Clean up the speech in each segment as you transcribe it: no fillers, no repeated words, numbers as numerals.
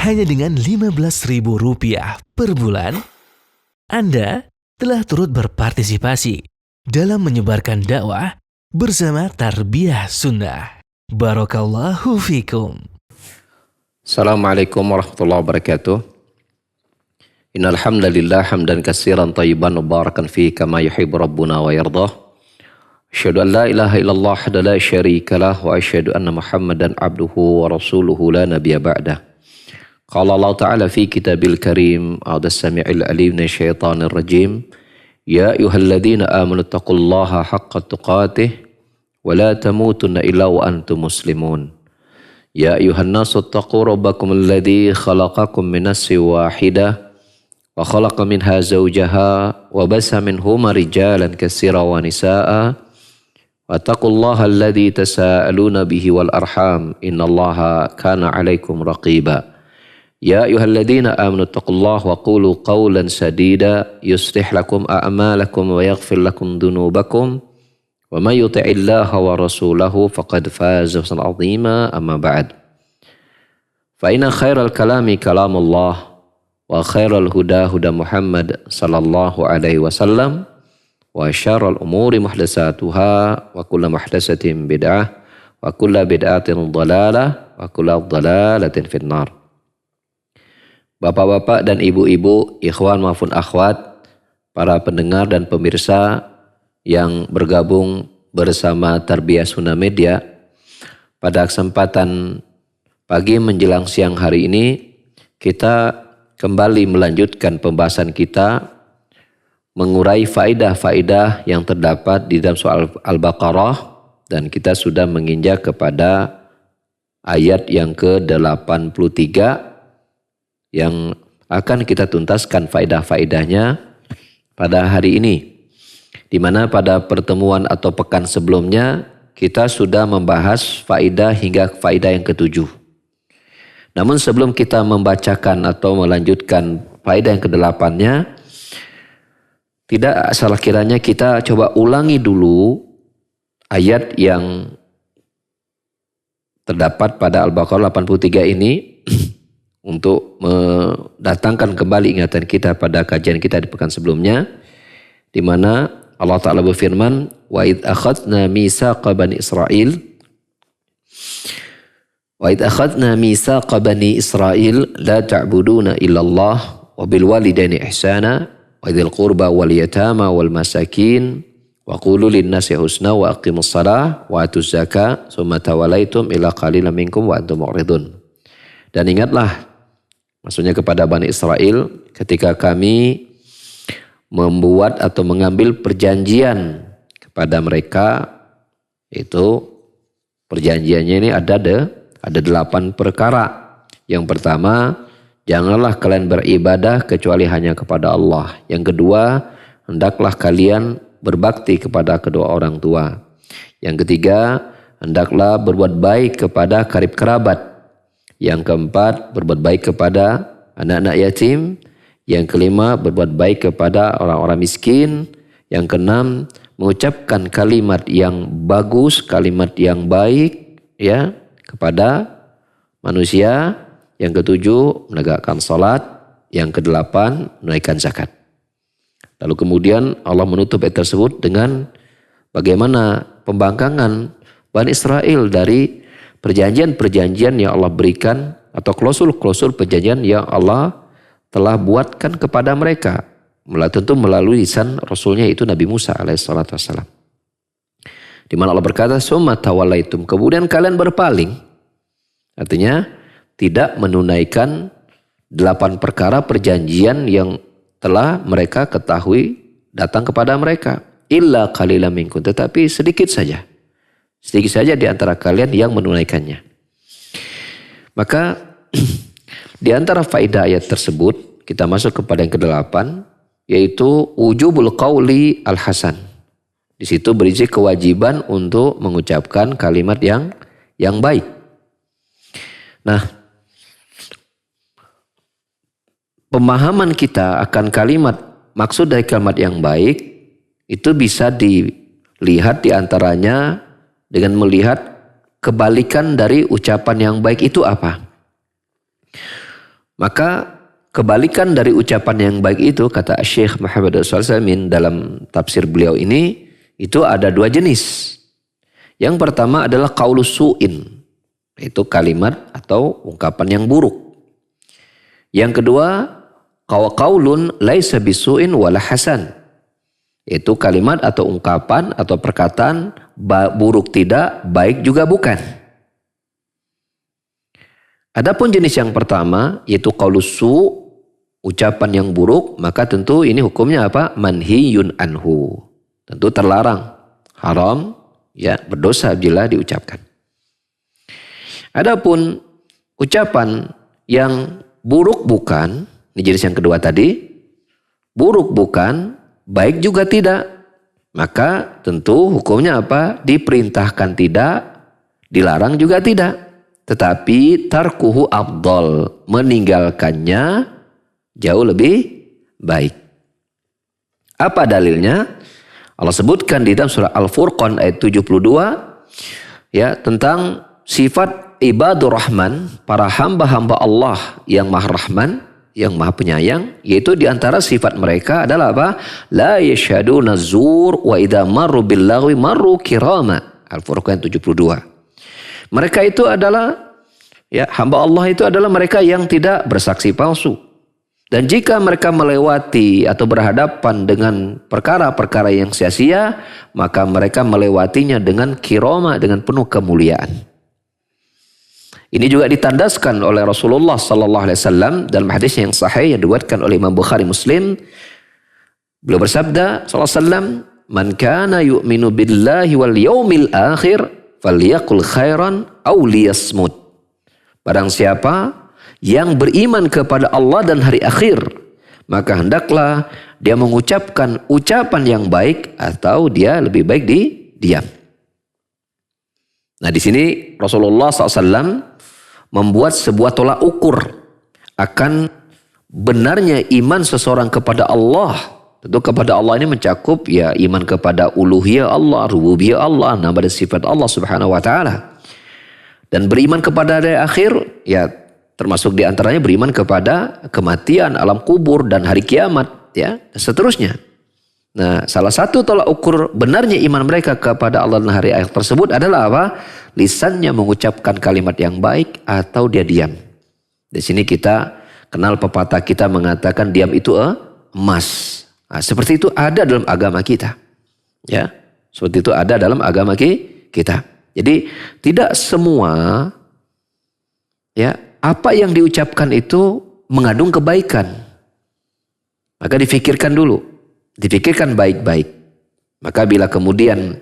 Hanya dengan Rp15.000 per bulan, Anda telah turut berpartisipasi dalam menyebarkan dakwah bersama Tarbiyah Sunnah. Barakallahu fikum. Assalamualaikum warahmatullahi wabarakatuh. Innal hamdalillah hamdan katsiran thayyiban mubarakan fihi kama yuhibbu rabbuna wa yardah. Asyhadu an la ilaha illallah wahdahu la syarikalah wa asyhadu anna Muhammadan abduhu wa rasuluhu la nabiyya ba'dah. Qala Allah Ta'ala fi kitabil karim a'udzu samii'il alim minasyaitonir rajim. Ya ayyuhalladzina amanu taqullaha haqqa tuqatih wa la tamutunna illa wa antum muslimun. Ya ayyuhan nasu taqu rabbakum alladzi khalaqakum min nafsin wahidah wa khalaqa minha zawjaha wa basa minhuma rijalan katsiran wa nisaa'a wa taqullaha alladzi tasaaluna bihi wal arham innallaha kana 'alaikum raqiba. Ya ayyuhalladzina amanu taqullaha wa qulu qawlan sadida yuslih lakum a'malakum wa yaghfir lakum dhunubakum wa may yuti'illaha wa rasulahu faqad faza fawzan 'azima amma ba'd. Fa inna khairal kalami kalamullah wa khairal huda huda Muhammad sallallahu alaihi wasallam wa syarrul umuri muhdatsatuha wa kullu muhdatsatin bid'ah wa kullu bid'atin dhalalah wa kullu dhalalatin finnar. Bapak-bapak dan ibu-ibu, ikhwan maupun akhwat, para pendengar dan pemirsa yang bergabung bersama Tarbiyah Sunnah Media, pada kesempatan pagi menjelang siang hari ini kita kembali melanjutkan pembahasan kita mengurai faedah-faedah yang terdapat di dalam surah Al-Baqarah, dan kita sudah menginjak kepada ayat yang ke-83 yang akan kita tuntaskan faedah-faedahnya pada hari ini, di mana pada pertemuan atau pekan sebelumnya kita sudah membahas faedah hingga faedah yang ke-7. Namun sebelum kita membacakan atau melanjutkan faedah yang ke-8-nya, tidak salah kiranya kita coba ulangi dulu ayat yang terdapat pada Al-Baqarah 83 ini untuk mendatangkan kembali ingatan kita pada kajian kita di pekan sebelumnya, di mana Allah Ta'ala berfirman, wa idh akhadna mitsaqa bani Israil la ta'buduna illallah wa bil walidaini ihsana wa dzil qurba wal yatama wal masakin wa qulu lin nasi husna wa aqimus shalah wa atuz zakah tsumma tawallaitum illa qalilan minkum wa antum mu'ridun. Dan ingatlah, maksudnya kepada Bani Israel, ketika kami membuat atau mengambil perjanjian kepada mereka, itu perjanjiannya ini ada 8 perkara. Yang pertama, janganlah kalian beribadah kecuali hanya kepada Allah. Yang kedua, hendaklah kalian berbakti kepada kedua orang tua. Yang ketiga, hendaklah berbuat baik kepada karib kerabat. Yang keempat, berbuat baik kepada anak-anak yatim. Yang kelima, berbuat baik kepada orang-orang miskin. Yang keenam, mengucapkan kalimat yang bagus, kalimat yang baik ya kepada manusia. Yang ketujuh, menegakkan salat. Yang kedelapan, menunaikan zakat. Lalu kemudian Allah menutup ayat tersebut dengan bagaimana pembangkangan Bani Israel dari perjanjian-perjanjian yang Allah berikan atau klausul-klausul perjanjian yang Allah telah buatkan kepada mereka. Tentu melalui lisan Rasulnya itu Nabi Musa alaihissalatu wassalam. Di mana Allah berkata, summa tawallaitum, kemudian kalian berpaling. Artinya tidak menunaikan 8 perkara perjanjian yang telah mereka ketahui datang kepada mereka. Illa qalilan minkum, tetapi sedikit saja di antara kalian yang menunaikannya. Maka di antara faedah ayat tersebut kita masuk kepada yang ke-8, yaitu wujubul qauli al-hasan. Di situ berisi kewajiban untuk mengucapkan kalimat yang baik. Nah, pemahaman kita akan kalimat, maksud dari kalimat yang baik itu bisa dilihat diantaranya dengan melihat kebalikan dari ucapan yang baik itu apa. Maka kebalikan dari ucapan yang baik itu, kata Syekh Muhammad Al-Salmin dalam tafsir beliau ini, itu ada dua jenis. Yang pertama adalah qaulus su'in, itu kalimat atau ungkapan yang buruk. Yang kedua, qaulun laisa bisu'in wala hasan, itu kalimat atau ungkapan atau perkataan buruk tidak, baik juga bukan. Adapun jenis yang pertama yaitu qaulus su', ucapan yang buruk, maka tentu ini hukumnya apa? Manhiyun anhu. Tentu terlarang, haram, ya, berdosa bila diucapkan. Adapun ucapan yang buruk bukan, ini jenis yang kedua tadi, buruk bukan, baik juga tidak, maka tentu hukumnya apa? Diperintahkan tidak, dilarang juga tidak. Tetapi tarkuhu afdal, meninggalkannya jauh lebih baik. Apa dalilnya? Allah sebutkan di dalam surah Al-Furqan ayat 72 ya, tentang sifat ibadur rahman, para hamba-hamba Allah yang maha rahman, yang maha penyayang, yaitu diantara sifat mereka adalah apa? La yashhaduna zur wa idza marru bil lagwi marru kirama. Al-Furqan 72. Mereka itu adalah, ya, hamba Allah itu adalah mereka yang tidak bersaksi palsu. Dan jika mereka melewati atau berhadapan dengan perkara-perkara yang sia-sia, maka mereka melewatinya dengan kirama, dengan penuh kemuliaan. Ini juga ditandaskan oleh Rasulullah sallallahu alaihi wasallam dalam hadis yang sahih yang diriwayatkan oleh Imam Bukhari Muslim. Beliau bersabda sallallahu alaihi wasallam, "Man kana yu'minu billahi wal yaumil akhir falyaqul khairan aw liyasmut." Barang siapa yang beriman kepada Allah dan hari akhir, maka hendaklah dia mengucapkan ucapan yang baik atau dia lebih baik diam. Nah, di sini Rasulullah SAW membuat sebuah tolak ukur akan benarnya iman seseorang kepada Allah. Tentu kepada Allah ini mencakup ya iman kepada uluhiyah Allah, rububiyah Allah, nama dan sifat Allah Subhanahu wa taala. Dan beriman kepada hari akhir ya termasuk di antaranya beriman kepada kematian, alam kubur dan hari kiamat ya, dan seterusnya. Nah, salah satu tolak ukur benarnya iman mereka kepada Allah dan hari akhir tersebut adalah apa? Lisannya mengucapkan kalimat yang baik atau dia diam. Di sini kita kenal pepatah kita mengatakan diam itu emas. Nah, seperti itu ada dalam agama kita. Ya, seperti itu ada dalam agama kita. Jadi tidak semua ya apa yang diucapkan itu mengandung kebaikan. Maka difikirkan dulu, dipikirkan baik-baik. Maka bila kemudian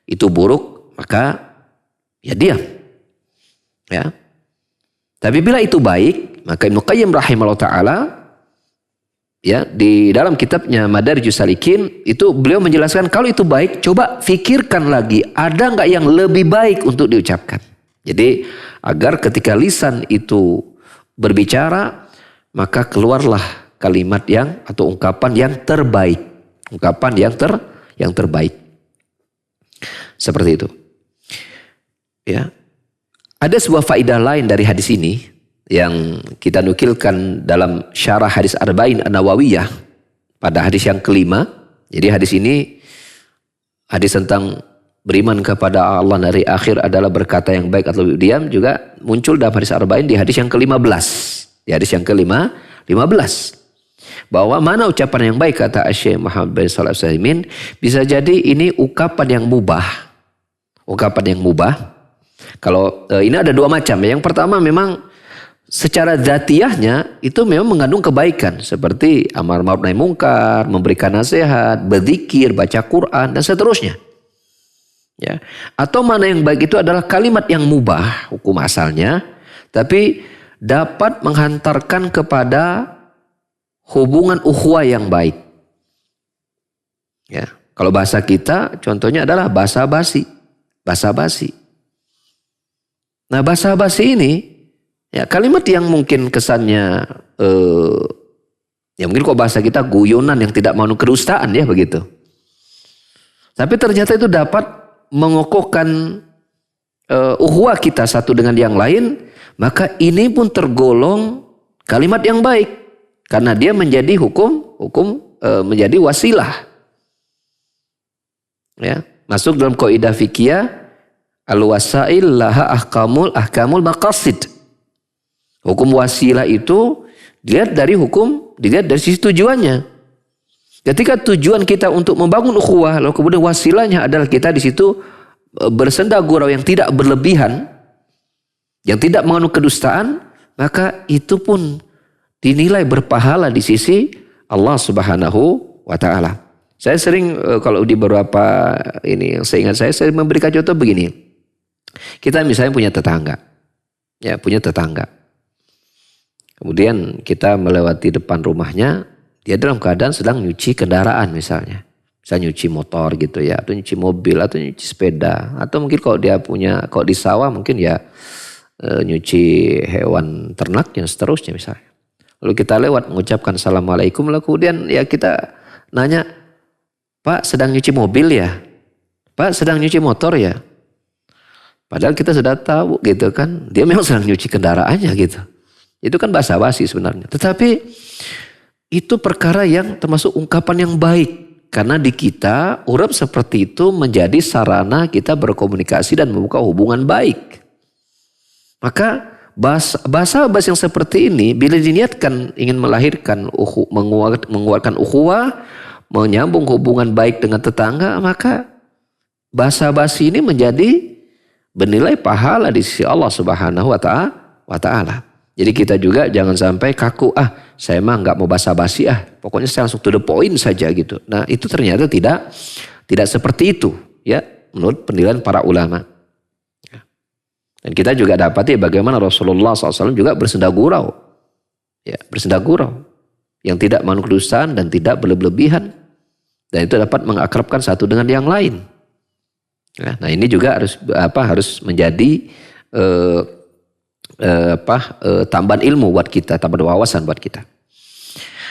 itu buruk, maka ya diam. Ya. Tapi bila itu baik, maka Ibnu Qayyim rahimahullah taala ya di dalam kitabnya Madarijus Salikin itu beliau menjelaskan kalau itu baik, coba fikirkan lagi ada nggak yang lebih baik untuk diucapkan. Jadi agar ketika lisan itu berbicara maka keluarlah kalimat yang atau ungkapan yang terbaik, ungkapan yang terbaik. Seperti itu. Ya. Ada sebuah faedah lain dari hadis ini yang kita nukilkan dalam syarah hadis Arba'in An-Nawawiyah pada hadis yang kelima. Jadi hadis ini hadis tentang beriman kepada Allah dari akhir adalah berkata yang baik atau diam juga muncul dalam hadis Arba'in di hadis yang ke-15. Di hadis yang ke-15. Bahwa mana ucapan yang baik kata Syekh Muhammad bin Shalih Al-Utsaimin, bisa jadi ini ucapan yang mubah. Ucapan yang mubah. Kalau ini ada dua macam. Yang pertama memang secara dzatiyahnya itu memang mengandung kebaikan seperti amar ma'ruf nahi mungkar, memberikan nasihat, berzikir, baca Quran dan seterusnya. Ya. Atau mana yang baik itu adalah kalimat yang mubah hukum asalnya, tapi dapat menghantarkan kepada hubungan ukhuwah yang baik. Ya. Kalau bahasa kita contohnya adalah basa-basi. Basa-basi. Nah, basa-basi ini ya kalimat yang mungkin kesannya ya mungkin kok bahasa kita guyonan yang tidak mau kedustaan ya begitu. Tapi ternyata itu dapat mengokohkan ukhuwah kita satu dengan yang lain, maka ini pun tergolong kalimat yang baik karena dia menjadi menjadi wasilah. Ya, masuk dalam kaidah fikih al-wasail laha ahkamul maqasid. Hukum wasilah itu dilihat dari sisi tujuannya. Ketika tujuan kita untuk membangun ukhuwah, lalu kemudian wasilahnya adalah kita di situ bersenda gurau yang tidak berlebihan, yang tidak mengandung kedustaan, maka itu pun dinilai berpahala di sisi Allah Subhanahu wa taala. Saya sering kalau di beberapa ini yang saya ingat saya memberikan contoh begini. Kita misalnya punya tetangga. Ya, punya tetangga. Kemudian kita melewati depan rumahnya, dia dalam keadaan sedang nyuci kendaraan misalnya. Misalnya nyuci motor gitu ya, atau nyuci mobil, atau nyuci sepeda. Atau mungkin kalau di sawah mungkin ya nyuci hewan ternak dan seterusnya misalnya. Lalu kita lewat mengucapkan assalamualaikum, lalu kemudian ya kita nanya, Pak sedang nyuci mobil ya? Pak sedang nyuci motor ya? Padahal kita sudah tahu gitu kan, dia memang sedang nyuci kendaraannya gitu. Itu kan basa-basi sebenarnya. Tetapi itu perkara yang termasuk ungkapan yang baik. Karena di kita urap seperti itu menjadi sarana kita berkomunikasi dan membuka hubungan baik. Maka bahasa yang seperti ini bila diniatkan ingin melahirkan menguatkan ukhuwah, menyambung hubungan baik dengan tetangga, maka bahasa basi ini menjadi bernilai pahala di sisi Allah Subhanahu wa taala. Jadi kita juga jangan sampai kaku, saya mah nggak mau basa-basi pokoknya saya langsung to the point saja gitu. Nah itu ternyata tidak seperti itu ya menurut penilaian para ulama. Dan kita juga dapati bagaimana Rasulullah SAW juga bersenda gurau. Ya, bersenda gurau. Yang tidak mengandung kedustaan dan tidak berlebihan. Dan itu dapat mengakrabkan satu dengan yang lain. Ya, nah ini juga harus menjadi tambahan ilmu buat kita, tambahan wawasan buat kita.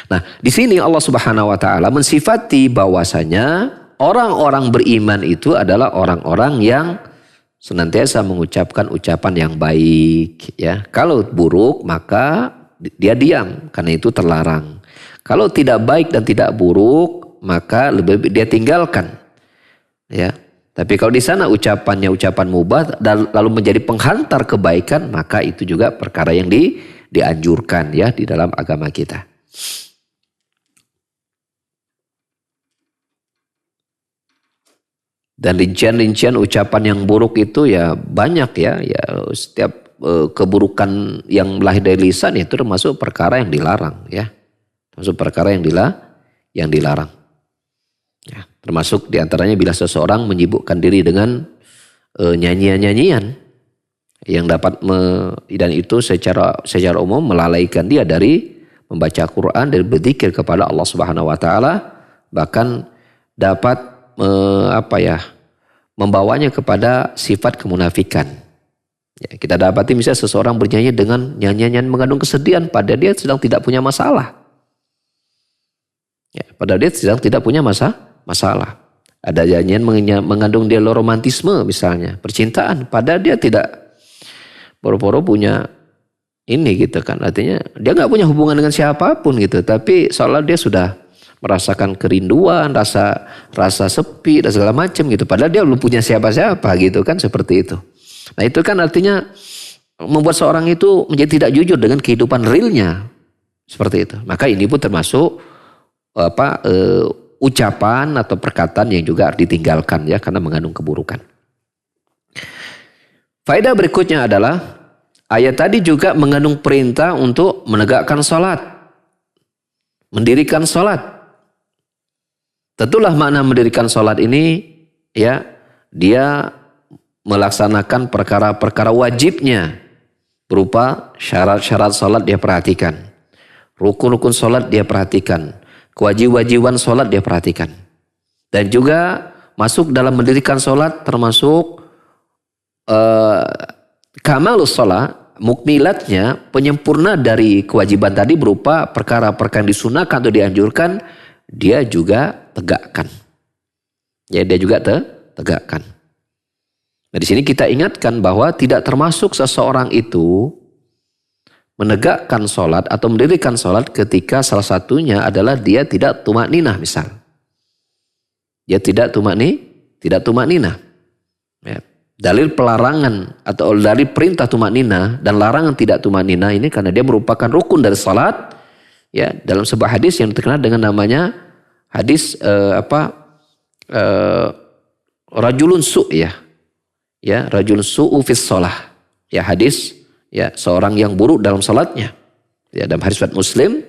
Nah, di sini Allah Subhanahu wa taala mensifati bahwasanya orang-orang beriman itu adalah orang-orang yang senantiasa mengucapkan ucapan yang baik ya. Kalau buruk maka dia diam karena itu terlarang. Kalau tidak baik dan tidak buruk maka lebih dia tinggalkan. Ya. Tapi kalau di sana ucapannya ucapan mubah dan lalu menjadi penghantar kebaikan, maka itu juga perkara yang dianjurkan ya di dalam agama kita. Dan rincian-rincian ucapan yang buruk itu ya banyak ya setiap keburukan yang lahir dari lisan itu termasuk perkara yang dilarang ya. Termasuk perkara yang dilarang. Ya, termasuk diantaranya bila seseorang menyibukkan diri dengan nyanyian-nyanyian yang dapat dan itu secara umum melalaikan dia dari membaca Quran dan berzikir kepada Allah Subhanahu wa taala, bahkan dapat membawanya kepada sifat kemunafikan. Ya, kita dapati misalnya seseorang bernyanyi dengan nyanyian mengandung kesedihan padahal dia sedang tidak punya masalah. Ya, padahal dia sedang tidak punya masalah. Ada nyanyian mengandung dia romantisme misalnya, percintaan, padahal dia tidak boro-boro punya ini gitu kan. Artinya dia nggak punya hubungan dengan siapapun gitu, tapi seolah dia sudah merasakan kerinduan, rasa sepi dan segala macam gitu. Padahal dia belum punya siapa-siapa gitu kan, seperti itu. Nah itu kan artinya membuat seorang itu menjadi tidak jujur dengan kehidupan realnya, seperti itu. Maka ini pun termasuk ucapan atau perkataan yang juga harus ditinggalkan ya karena mengandung keburukan. Faedah berikutnya adalah ayat tadi juga mengandung perintah untuk menegakkan salat, mendirikan salat. Tentulah makna mendirikan salat ini ya dia melaksanakan perkara-perkara wajibnya berupa syarat-syarat salat dia perhatikan, rukun-rukun salat dia perhatikan, kewajiban salat dia perhatikan. Dan juga masuk dalam mendirikan salat termasuk kamalus salat, mukmilatnya, penyempurna dari kewajiban tadi berupa perkara-perkara yang disunahkan atau dianjurkan, dia juga tegakkan. Ya, dia juga tegakkan. Nah, di sini kita ingatkan bahwa tidak termasuk seseorang itu menegakkan sholat atau mendirikan sholat ketika salah satunya adalah dia tidak tumakninah misal. Dia tidak tumakninah. Ya. Dalil pelarangan atau dari perintah tumakninah dan larangan tidak tumakninah ini karena dia merupakan rukun dari sholat. Ya, dalam sebuah hadis yang terkenal dengan namanya hadis rajulun su' ya. Ya, rajulun su'u fis sholah. Ya, hadis ya seorang yang buruk dalam salatnya. Ya, dalam hadis riwayat Muslim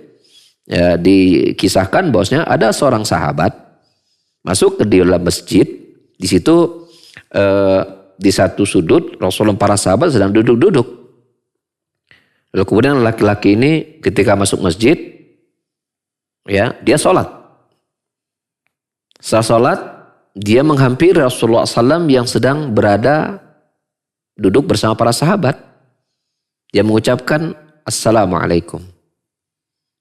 ya, dikisahkan bahwasanya ada seorang sahabat masuk ke dalam masjid. Di situ di satu sudut Rasulullah para sahabat sedang duduk-duduk. Lalu kemudian laki-laki ini ketika masuk masjid ya dia sholat. Setelah sholat dia menghampiri Rasulullah SAW yang sedang berada duduk bersama para sahabat. Dia mengucapkan Assalamualaikum.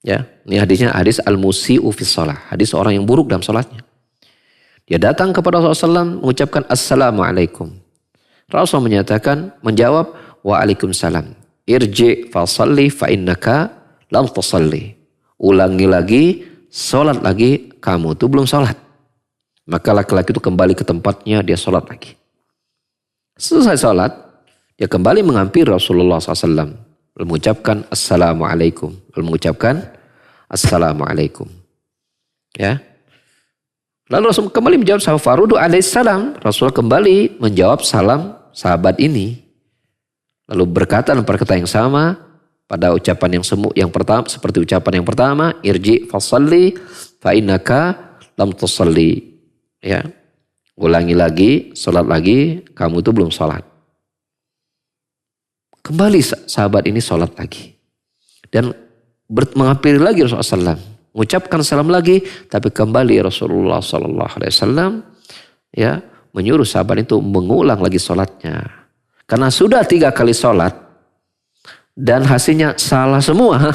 Ya, ini hadisnya hadis al-musi'u fis shalah, hadis orang yang buruk dalam salatnya. Dia datang kepada Rasulullah SAW mengucapkan Assalamualaikum. Rasul menjawab Waalaikumsalam. Irji fa salli fa innaka lam tusalli. Ulangi lagi, salat lagi, kamu itu belum salat. Maka laki-laki itu kembali ke tempatnya, dia salat lagi. Selesai salat, dia kembali menghampiri Rasulullah SAW. Mengucapkan Assalamualaikum. Ya. Lalu Rasul kembali menjawab sahabat Farudu alaihissalam. Rasul kembali menjawab salam sahabat ini. Lalu berkata dalam perkataan yang sama pada ucapan yang pertama seperti ucapan yang pertama, irji fasalli fa innaka lam tusalli. Ya. Ulangi lagi, salat lagi, kamu itu belum salat. Kembali sahabat ini sholat lagi. Dan menghampiri lagi Rasulullah SAW. Mengucapkan salam lagi. Tapi kembali Rasulullah SAW ya, menyuruh sahabat itu mengulang lagi sholatnya. Karena sudah 3 kali sholat. Dan hasilnya salah semua.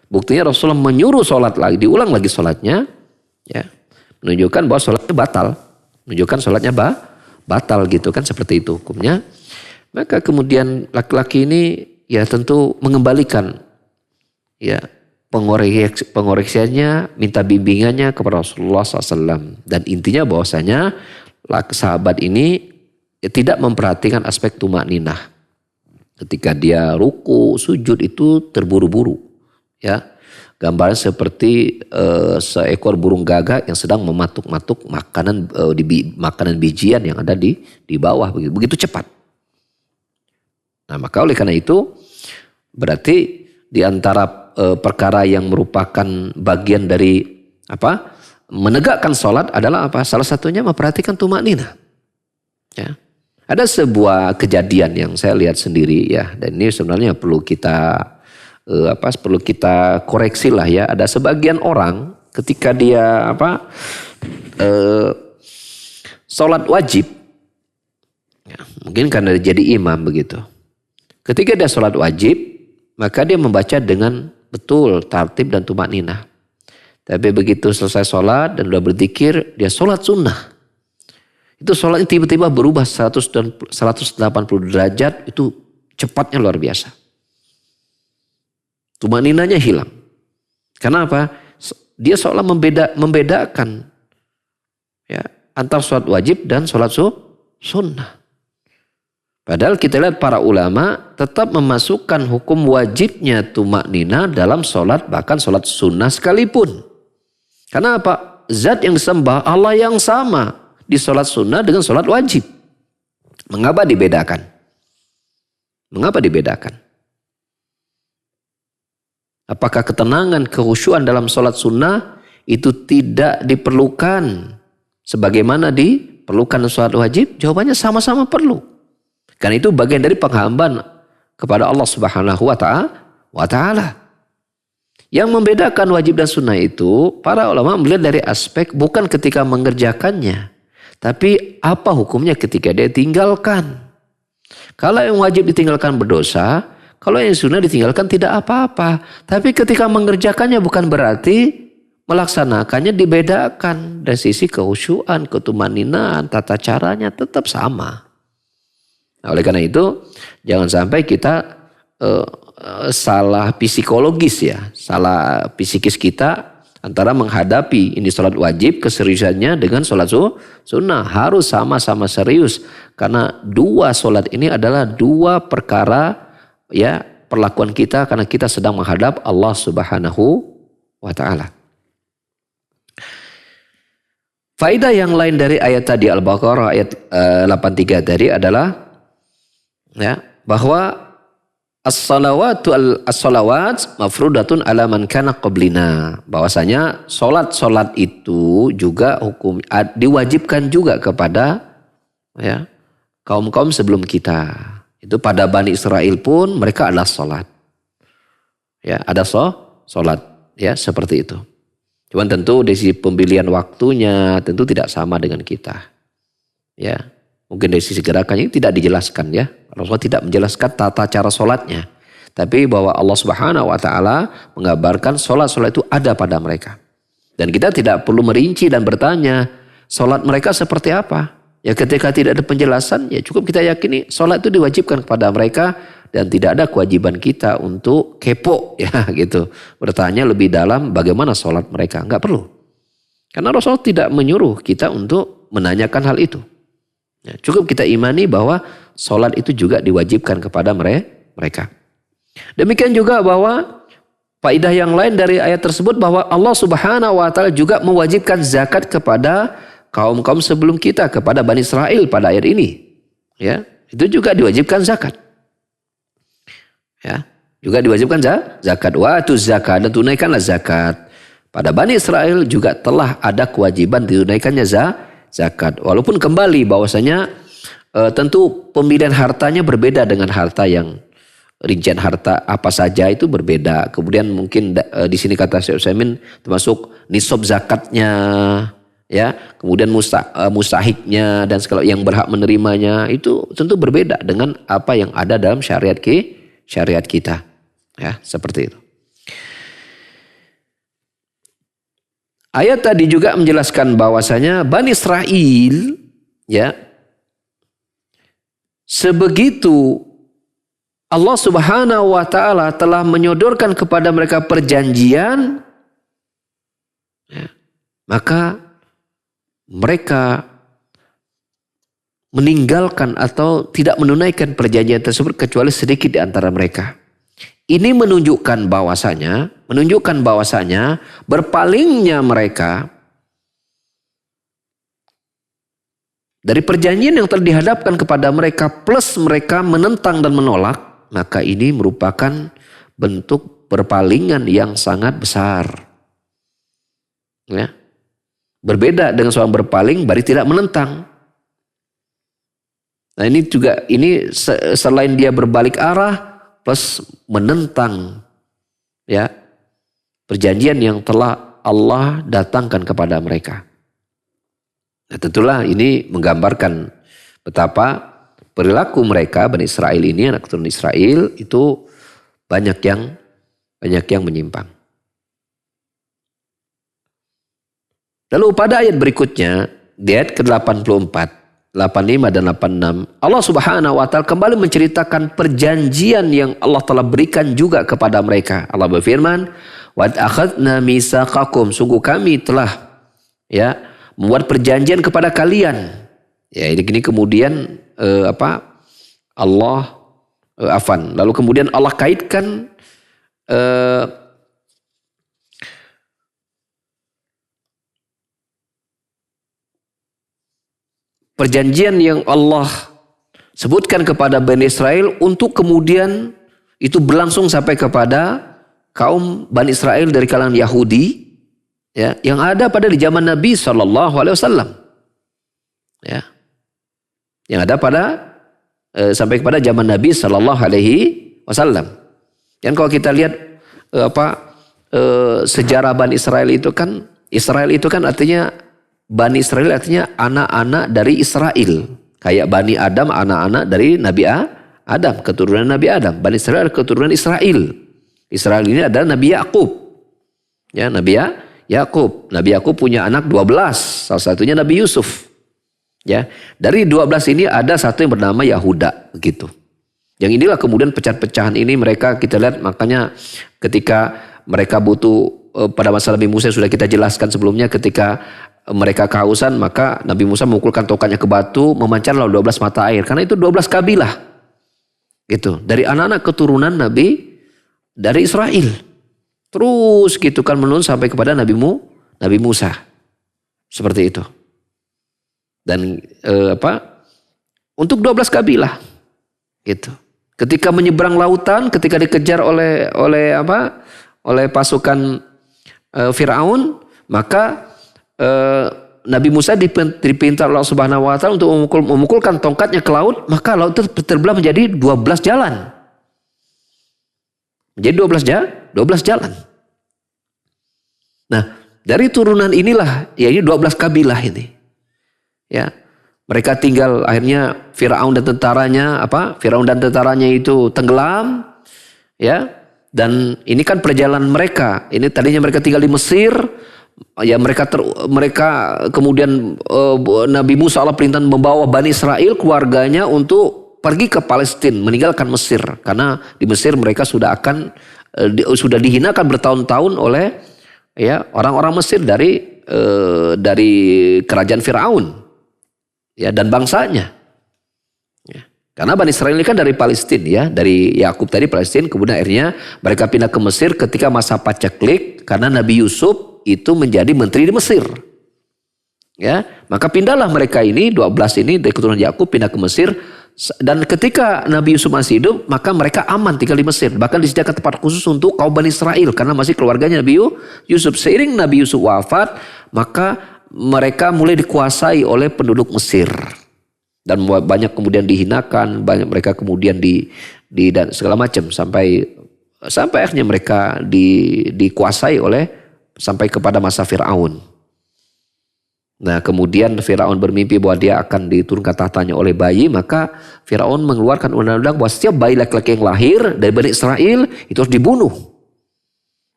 Buktinya Rasulullah menyuruh sholat lagi. Diulang lagi sholatnya. Ya, menunjukkan bahwa sholatnya batal. Menunjukkan sholatnya batal gitu kan. Seperti itu hukumnya. Maka kemudian laki-laki ini ya tentu mengembalikan ya pengoreksiannya, minta bimbingannya kepada Rasulullah SAW. Dan intinya bahwasanya sahabat ini ya, tidak memperhatikan aspek tumakninah. Ketika dia ruku, sujud itu terburu-buru. Ya, gambaran seperti seekor burung gagak yang sedang mematuk-matuk makanan bijian yang ada di bawah begitu cepat. Nah, maka oleh karena itu berarti di antara perkara yang merupakan bagian dari menegakkan sholat adalah apa? Salah satunya memperhatikan tumakninah. Ya. Ada sebuah kejadian yang saya lihat sendiri ya, dan ini sebenarnya perlu kita koreksi lah ya. Ada sebagian orang ketika dia sholat wajib, ya, mungkin karena dia jadi imam begitu. Ketika dia sholat wajib, maka dia membaca dengan betul tartib dan tumakninah. Tapi begitu selesai sholat dan sudah berzikir, dia sholat sunnah. Itu sholatnya tiba-tiba berubah 180 derajat, itu cepatnya luar biasa. Tumakninahnya hilang. Kenapa? Dia seolah membedakan ya, antara sholat wajib dan sholat sunnah. Padahal kita lihat para ulama tetap memasukkan hukum wajibnya tumakninah dalam sholat, bahkan sholat sunnah sekalipun. Karena apa? Zat yang disembah Allah yang sama di sholat sunnah dengan sholat wajib. Mengapa dibedakan? Apakah ketenangan, kekhusyuan dalam sholat sunnah itu tidak diperlukan sebagaimana diperlukan sholat wajib? Jawabannya sama-sama perlu. Karena itu bagian dari penghambaan kepada Allah Subhanahu wa ta'ala. Yang membedakan wajib dan sunnah itu, para ulama melihat dari aspek bukan ketika mengerjakannya, tapi apa hukumnya ketika dia tinggalkan. Kalau yang wajib ditinggalkan berdosa, kalau yang sunnah ditinggalkan tidak apa-apa. Tapi ketika mengerjakannya bukan berarti melaksanakannya dibedakan. Dari sisi kekhusyuan, ketumaninaan, tata caranya tetap sama. Nah, oleh karena itu jangan sampai kita salah psikologis ya, salah psikis kita antara menghadapi ini sholat wajib keseriusannya dengan sholat sunnah. Harus sama-sama serius karena dua sholat ini adalah dua perkara ya perlakuan kita karena kita sedang menghadap Allah Subhanahu wa Ta'ala. Faedah yang lain dari ayat tadi Al-Baqarah ayat 83 tadi adalah ya bahwa as-salawat mafrudatun ala man kana qablina. Bahwasanya salat itu juga hukum diwajibkan juga kepada ya kaum-kaum sebelum kita. Itu pada Bani Israel pun mereka adalah salat. Ya, ada salat ya seperti itu. Cuman tentu dari sisi pemilihan waktunya tentu tidak sama dengan kita. Ya, mungkin dari sisi gerakannya tidak dijelaskan ya. Rasulullah tidak menjelaskan tata cara sholatnya. Tapi bahwa Allah Subhanahu wa Ta'ala mengabarkan sholat itu ada pada mereka. Dan kita tidak perlu merinci dan bertanya sholat mereka seperti apa. Ya ketika tidak ada penjelasan ya cukup kita yakini sholat itu diwajibkan kepada mereka. Dan tidak ada kewajiban kita untuk kepo ya gitu. Bertanya lebih dalam bagaimana sholat mereka. Enggak perlu. Karena Rasul tidak menyuruh kita untuk menanyakan hal itu. Ya, cukup kita imani bahwa sholat itu juga diwajibkan kepada mereka. Demikian juga bahwa faedah yang lain dari ayat tersebut bahwa Allah Subhanahu wa Ta'ala juga mewajibkan zakat kepada kaum-kaum sebelum kita, kepada Bani Israel pada ayat ini. Ya, itu juga diwajibkan zakat. Ya, juga diwajibkan zakat. Waktu zakat dan tunaikanlah zakat. Pada Bani Israel juga telah ada kewajiban ditunaikannya zakat. Walaupun kembali bahwasanya tentu pemilihan hartanya berbeda dengan harta yang rincian harta apa saja itu berbeda. Kemudian mungkin di sini kata Syekh Utsaimin termasuk nisab zakatnya, ya, kemudian mustahiknya dan segala yang berhak menerimanya itu tentu berbeda dengan apa yang ada dalam syariat kita, ya seperti itu. Ayat tadi juga menjelaskan bahwasanya Bani Israel, ya, sebegitu Allah Subhanahu wa Ta'ala telah menyodorkan kepada mereka perjanjian, ya, maka mereka meninggalkan atau tidak menunaikan perjanjian tersebut kecuali sedikit di antara mereka. Ini menunjukkan bahwasanya berpalingnya mereka dari perjanjian yang telah dihadapkan kepada mereka plus mereka menentang dan menolak, maka ini merupakan bentuk berpalingan yang sangat besar. Ya. Berbeda dengan seorang berpaling berarti tidak menentang. Nah ini juga, ini selain dia berbalik arah plus menentang ya perjanjian yang telah Allah datangkan kepada mereka. Nah tentulah ini menggambarkan betapa perilaku mereka Bani Israel ini, anak keturunan Israel itu banyak yang menyimpang. Lalu pada ayat berikutnya di ayat ke-84 85 dan 86 Allah Subhanahu wa Ta'ala kembali menceritakan perjanjian yang Allah telah berikan juga kepada mereka. Allah berfirman, "Wa akhadna mitsaqakum", sungguh kami telah ya membuat perjanjian kepada kalian. Ya ini kemudian Allah lalu kemudian Allah kaitkan perjanjian yang Allah sebutkan kepada Bani Israel untuk kemudian itu berlangsung sampai kepada kaum Bani Israel dari kalangan Yahudi, ya, yang ada pada di zaman Nabi SAW, ya, yang ada pada sampai kepada zaman Nabi SAW. Dan kalau kita lihat sejarah Bani Israel itu kan artinya Bani Israel artinya anak-anak dari Israel. Kayak Bani Adam, anak-anak dari Nabi Adam, keturunan Nabi Adam. Bani Israel adalah keturunan Israel. Israel ini adalah Nabi Yakub. Ya, Nabi Yakub. Nabi Yakub punya anak 12. Salah satunya Nabi Yusuf. Ya, dari 12 ini ada satu yang bernama Yahuda, begitu. Yang inilah kemudian pecahan-pecahan ini mereka kita lihat, makanya ketika mereka butuh pada masa Nabi Musa sudah kita jelaskan sebelumnya, ketika mereka kehausan maka Nabi Musa memukulkan tongkatnya ke batu, memancarlah 12 mata air, karena itu 12 kabilah gitu dari anak-anak keturunan Nabi dari Israel, terus gitu kan menurun sampai kepada Nabi Musa seperti itu. Dan untuk 12 kabilah gitu. Ketika menyeberang lautan, ketika dikejar oleh pasukan Firaun, maka Nabi Musa diperintah Allah Subhanahu wa taala untuk memukulkan tongkatnya ke laut, maka laut itu terbelah menjadi 12 jalan. Menjadi 12 jalan. Nah, dari turunan inilah yaitu 12 kabilah ini. Ya. Mereka tinggal, akhirnya Firaun dan tentaranya itu tenggelam, ya. Dan ini kan perjalanan mereka. Ini tadinya mereka tinggal di Mesir, ya mereka kemudian Nabi Musa Allah perintah membawa Bani Israel keluarganya untuk pergi ke Palestina, meninggalkan Mesir, karena di Mesir mereka sudah dihinakan bertahun-tahun oleh ya orang-orang Mesir dari kerajaan Firaun. Ya, dan bangsanya. Ya. Karena Bani Israel ini kan dari Palestina, ya, dari Yakub tadi Palestina, kemudian akhirnya mereka pindah ke Mesir ketika masa paceklik karena Nabi Yusuf itu menjadi menteri di Mesir. Ya, maka pindahlah mereka ini 12 ini dari keturunan Yakub pindah ke Mesir, dan ketika Nabi Yusuf masih hidup maka mereka aman tinggal di Mesir, bahkan disediakan tempat khusus untuk kaum Bani Israel karena masih keluarganya Nabi Yusuf. Seiring Nabi Yusuf wafat, maka mereka mulai dikuasai oleh penduduk Mesir dan banyak kemudian dihinakan, banyak mereka kemudian dan segala macam sampai akhirnya mereka dikuasai sampai kepada masa Firaun. Nah, kemudian Firaun bermimpi bahwa dia akan diturunkan tahtanya oleh bayi, maka Firaun mengeluarkan undang-undang bahwa setiap bayi laki-laki yang lahir dari Bani Israel itu harus dibunuh.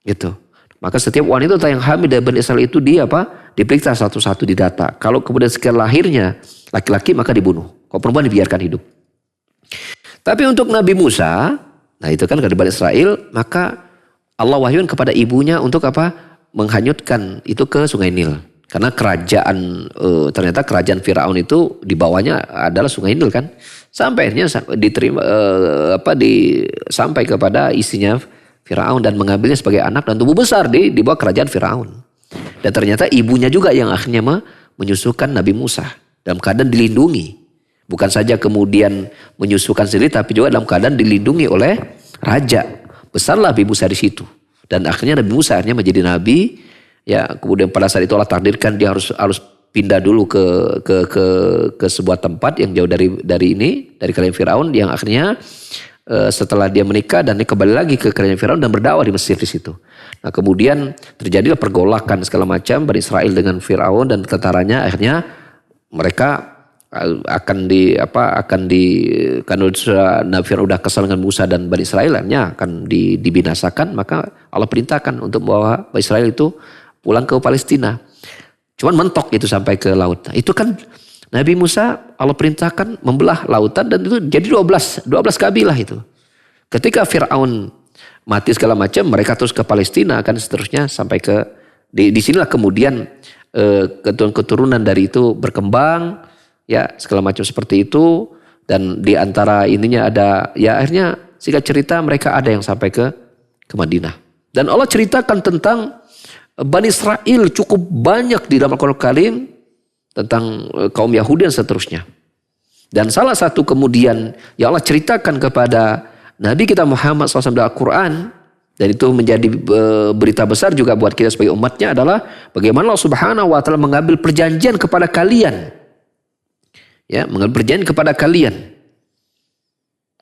Gitu. Maka setiap wanita yang hamil dari Bani Israel itu diperiksa satu-satu, didata. Kalau kemudian sekian lahirnya laki-laki maka dibunuh. Kalau perempuan dibiarkan hidup. Tapi untuk Nabi Musa, nah itu kan dari Bani Israel, maka Allah wahyukan kepada ibunya untuk menghanyutkan itu ke Sungai Nil. Karena ternyata kerajaan Firaun itu di bawahnya adalah Sungai Nil kan. Sampai akhirnya sampai kepada istrinya Firaun dan mengambilnya sebagai anak dan tumbuh besar di bawah kerajaan Firaun. Dan ternyata ibunya juga yang akhirnya menyusukan Nabi Musa dalam keadaan dilindungi. Bukan saja kemudian menyusukan sendiri, tapi juga dalam keadaan dilindungi oleh raja. Besarlah Nabi Musa di situ. Dan akhirnya Nabi Musa akhirnya menjadi nabi. Ya, kemudian pada saat itu Allah takdirkan dia harus pindah dulu ke sebuah tempat yang jauh dari kerajaan Firaun, yang akhirnya setelah dia menikah dan dia kembali lagi ke kerajaan Firaun dan berdakwah di Mesir di situ. Nah, kemudian terjadilah pergolakan segala macam Bani Israel dengan Firaun dan tentaranya, akhirnya mereka karena Nabi Firaun udah kesal dengan Musa dan Bani Israel, akhirnya akan dibinasakan, maka Allah perintahkan untuk membawa Bani Israel itu pulang ke Palestina. Cuman mentok itu sampai ke laut. Nah, itu kan Nabi Musa Allah perintahkan membelah lautan dan itu jadi 12 kabilah itu. Ketika Firaun mati segala macam, mereka terus ke Palestina kan, seterusnya sampai ke di sinilah kemudian keturunan dari itu berkembang, ya segala macam seperti itu. Dan di antara ininya ada, ya akhirnya singkat cerita mereka ada yang sampai ke Madinah. Dan Allah ceritakan tentang Bani Israel cukup banyak di dalam Al-Quran Karim, tentang kaum Yahudi dan seterusnya. Dan salah satu kemudian yang Allah ceritakan kepada Nabi kita Muhammad SAW dalam Al-Quran, dan itu menjadi berita besar juga buat kita sebagai umatnya, adalah bagaimana Allah Subhanahu wa taala mengambil perjanjian kepada kalian. Ya, mengambil perjanjian kepada kalian.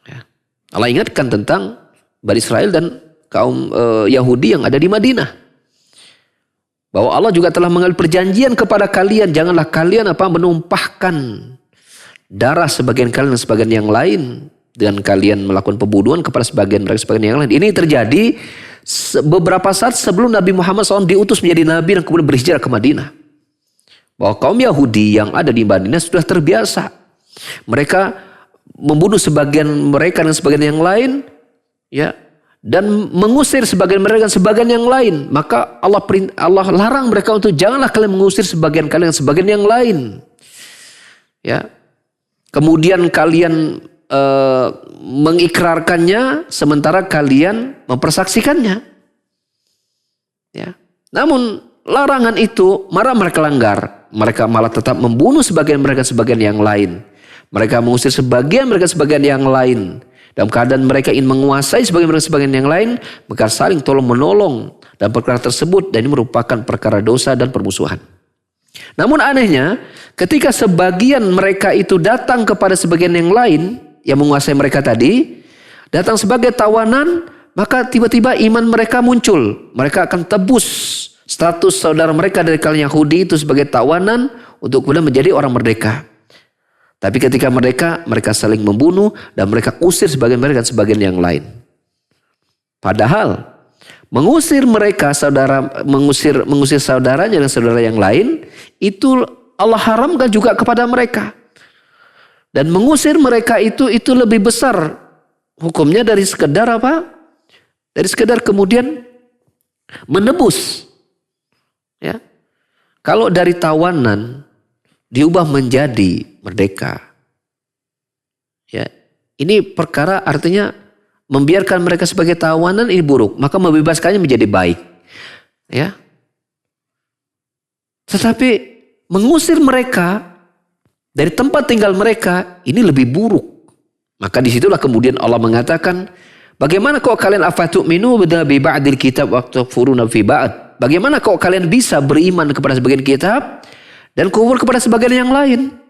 Ya. Allah ingatkan tentang Bani Israel dan kaum Yahudi yang ada di Madinah. Bahwa Allah juga telah mengambil perjanjian kepada kalian. Janganlah kalian menumpahkan darah sebagian kalian dan sebagian yang lain. Dan kalian melakukan pembunuhan kepada sebagian mereka sebagian yang lain. Ini terjadi beberapa saat sebelum Nabi Muhammad SAW diutus menjadi Nabi dan kemudian berhijrah ke Madinah. Bahwa kaum Yahudi yang ada di Madinah sudah terbiasa. Mereka membunuh sebagian mereka dan sebagian yang lain, ya, dan mengusir sebagian mereka dan sebagian yang lain, maka Allah larang mereka untuk janganlah kalian mengusir sebagian kalian dan sebagian yang lain. Ya. Kemudian kalian mengikrarkannya sementara kalian mempersaksikannya. Ya. Namun larangan itu mereka langgar. Mereka malah tetap membunuh sebagian mereka sebagian yang lain. Mereka mengusir sebagian mereka sebagian yang lain. Dalam keadaan mereka ingin menguasai sebagian mereka sebagian yang lain, maka saling tolong menolong dalam perkara tersebut, dan ini merupakan perkara dosa dan permusuhan. Namun anehnya, ketika sebagian mereka itu datang kepada sebagian yang lain yang menguasai mereka tadi, datang sebagai tawanan, maka tiba-tiba iman mereka muncul. Mereka akan tebus status saudara mereka dari kalangan Yahudi itu sebagai tawanan untuk kemudian menjadi orang merdeka. Tapi ketika mereka saling membunuh dan mereka usir sebagian mereka dan sebagian yang lain. Padahal mengusir saudaranya dan saudara yang lain itu Allah haramkan juga kepada mereka. Dan mengusir mereka itu lebih besar hukumnya dari sekedar apa? Dari sekedar kemudian menebus. Ya. Kalau dari tawanan diubah menjadi merdeka. Ya, ini perkara artinya membiarkan mereka sebagai tawanan ini buruk, maka membebaskannya menjadi baik. Ya. Tetapi mengusir mereka dari tempat tinggal mereka ini lebih buruk. Maka disitulah kemudian Allah mengatakan, bagaimana kok kalian afatu'minu bi ba'dil kitab wa takfuruna fi ba'd? Bagaimana kok kalian bisa beriman kepada sebagian kitab dan kufur kepada sebagian yang lain?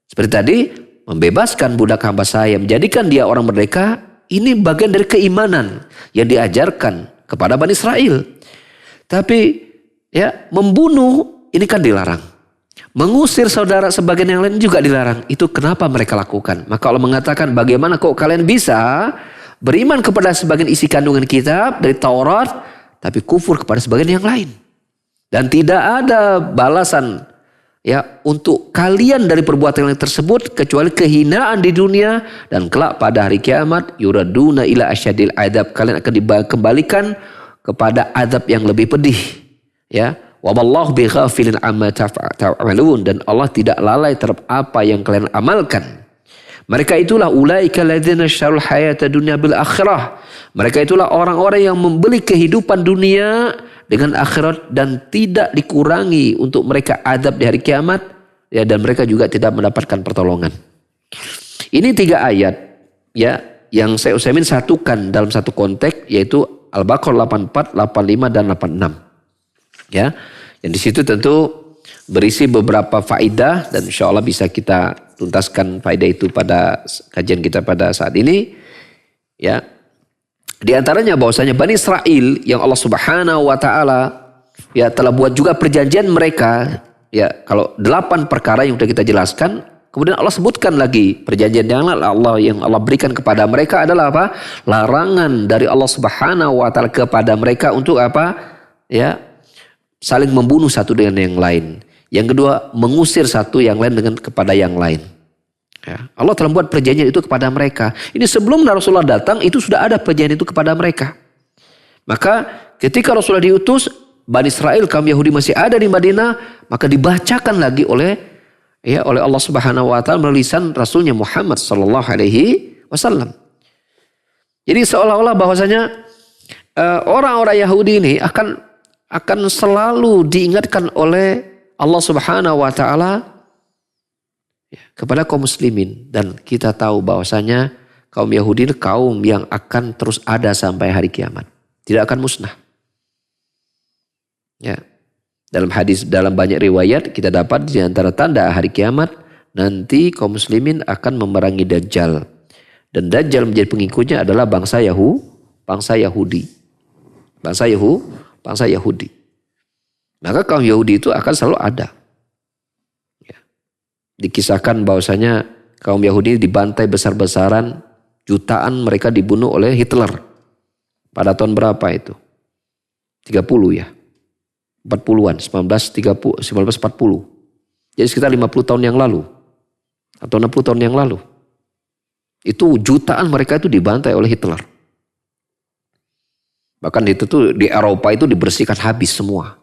Seperti tadi, membebaskan budak hamba saya, menjadikan dia orang merdeka, ini bagian dari keimanan yang diajarkan kepada Bani Israel. Tapi ya, membunuh ini kan dilarang. Mengusir saudara sebagian yang lain juga dilarang. Itu kenapa mereka lakukan? Maka Allah mengatakan, bagaimana kok kalian bisa beriman kepada sebagian isi kandungan kitab dari Taurat, tapi kufur kepada sebagian yang lain. Dan tidak ada balasan ya untuk kalian dari perbuatan yang tersebut kecuali kehinaan di dunia, dan kelak pada hari kiamat yuraduna ila asyadil adab, kalian akan dikembalikan kepada adab yang lebih pedih. Ya, waballahu bighafilin amma ta'malun, dan Allah tidak lalai terhadap apa yang kalian amalkan. Mereka itulah ulaika ladzina syarul hayata dunya bil akhirah. Mereka itulah orang-orang yang membeli kehidupan dunia dengan akhirat dan tidak dikurangi untuk mereka adab di hari kiamat, ya, dan mereka juga tidak mendapatkan pertolongan. Ini 3 ayat ya yang Syekh Utsaimin satukan dalam satu konteks, yaitu Al-Baqarah 84, 85 dan 86. Ya. Yang di situ tentu berisi beberapa faedah dan insya Allah bisa kita tuntaskan faedah itu pada kajian kita pada saat ini. Ya. Di antaranya bahwasanya Bani Israel yang Allah Subhanahu wa taala ya telah buat juga perjanjian mereka, ya, kalau 8 perkara yang sudah kita jelaskan, kemudian Allah sebutkan lagi perjanjian yang Allah berikan kepada mereka adalah apa? Larangan dari Allah Subhanahu wa taala kepada mereka untuk apa? Ya, saling membunuh satu dengan yang lain. Yang kedua, mengusir satu yang lain kepada yang lain. Ya, Allah telah membuat perjanjian itu kepada mereka. Ini sebelum Rasulullah datang itu sudah ada perjanjian itu kepada mereka. Maka ketika Rasulullah diutus, Bani Israel kaum Yahudi masih ada di Madinah, maka dibacakan lagi oleh Allah Subhanahu wa taala melalui lisan Rasulnya Muhammad sallallahu alaihi wasallam. Jadi seolah-olah bahwasanya orang-orang Yahudi ini akan selalu diingatkan oleh Allah Subhanahu wa taala kepada kaum muslimin, dan kita tahu bahwasanya kaum Yahudi ini kaum yang akan terus ada sampai hari kiamat, tidak akan musnah. Ya. Dalam hadis, dalam banyak riwayat kita dapat di antara tanda hari kiamat nanti kaum muslimin akan memerangi Dajjal, dan Dajjal menjadi pengikutnya adalah bangsa Yahudi. Maka kaum Yahudi itu akan selalu ada. Dikisahkan bahwasanya kaum Yahudi dibantai besar-besaran, jutaan mereka dibunuh oleh Hitler. Pada tahun berapa itu? 30 ya. 40-an, 1940. Jadi sekitar 50 tahun yang lalu. Atau 60 tahun yang lalu. Itu jutaan mereka itu dibantai oleh Hitler. Bahkan itu tuh di Eropa itu dibersihkan habis semua.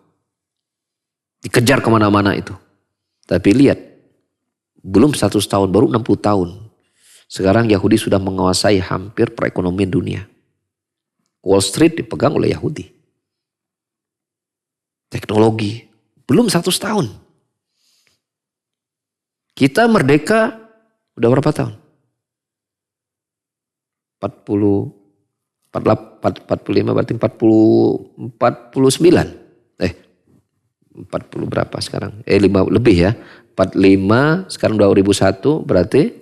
Dikejar kemana-mana itu. Tapi lihat, belum 100 tahun, baru 60 tahun. Sekarang Yahudi sudah menguasai hampir perekonomian dunia. Wall Street dipegang oleh Yahudi. Teknologi, belum 100 tahun. Kita merdeka udah berapa tahun? 40, 45 berarti 49. 40 berapa sekarang? 5 lebih ya. 45 sekarang 2001 berarti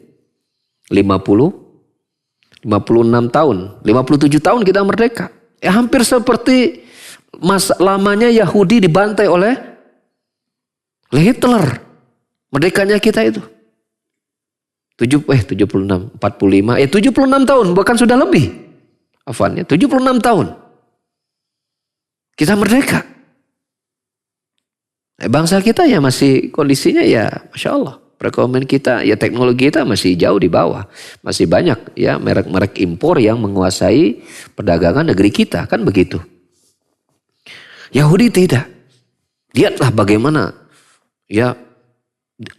56 tahun. 57 tahun kita merdeka. Hampir seperti masa lamanya Yahudi dibantai oleh Hitler. Merdekanya kita itu. 76, 45, 76 tahun bahkan sudah lebih. Afannya 76 tahun. Kita merdeka. Bangsa kita ya masih kondisinya ya Masya Allah. Perekonomian kita ya teknologi kita masih jauh di bawah. Masih banyak ya merek-merek impor yang menguasai perdagangan negeri kita. Kan begitu. Yahudi tidak. Lihatlah bagaimana ya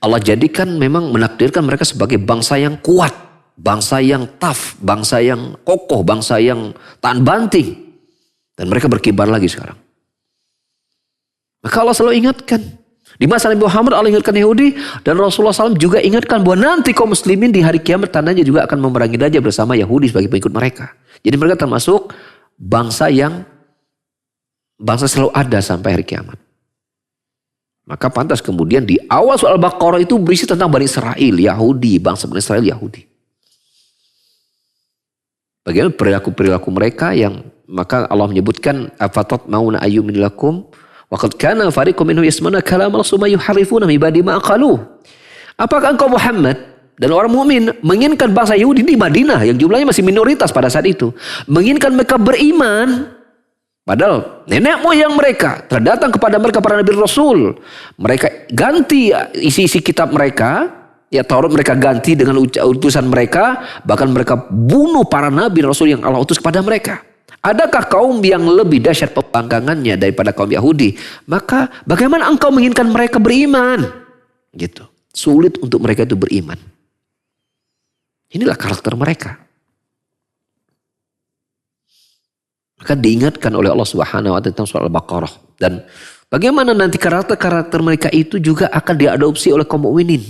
Allah jadikan memang menakdirkan mereka sebagai bangsa yang kuat. Bangsa yang tough. Bangsa yang kokoh. Bangsa yang tahan banting. Dan mereka berkibar lagi sekarang. Maka Allah selalu ingatkan. Di masa Nabi Muhammad Allah ingatkan Yahudi. Dan Rasulullah SAW juga ingatkan bahwa nanti kaum muslimin di hari kiamat tandanya juga akan memerangi raja bersama Yahudi sebagai pengikut mereka. Jadi mereka termasuk bangsa selalu ada sampai hari kiamat. Maka pantas kemudian di awal surah Al-Baqarah itu berisi tentang Bani Israel, Yahudi, bangsa Bani Israel, Yahudi. Bagaimana perilaku-perilaku mereka yang maka Allah menyebutkan afatat mauna ayyumin lakum wa qad kana fariqum minhum yasma'una kalamal summa yuharrifuna min ba'di ma aqalu. Apakah engkau Muhammad dan orang mukmin menginginkan bangsa Yahudi di Madinah yang jumlahnya masih minoritas pada saat itu, menginginkan mereka beriman? Padahal nenek moyang mereka telah datang kepada mereka para nabi rasul. Mereka ganti isi-isi kitab mereka. Ya Taurat mereka ganti dengan utusan mereka. Bahkan mereka bunuh para nabi rasul yang Allah utus kepada mereka. Adakah kaum yang lebih dahsyat pembangkangannya daripada kaum Yahudi? Maka bagaimana engkau menginginkan mereka beriman? Gitu. Sulit untuk mereka itu beriman. Inilah karakter mereka. Maka diingatkan oleh Allah Subhanahu wa taala tentang surah Al-Baqarah. Dan bagaimana nanti karakter-karakter mereka itu juga akan diadopsi oleh kaum mukminin.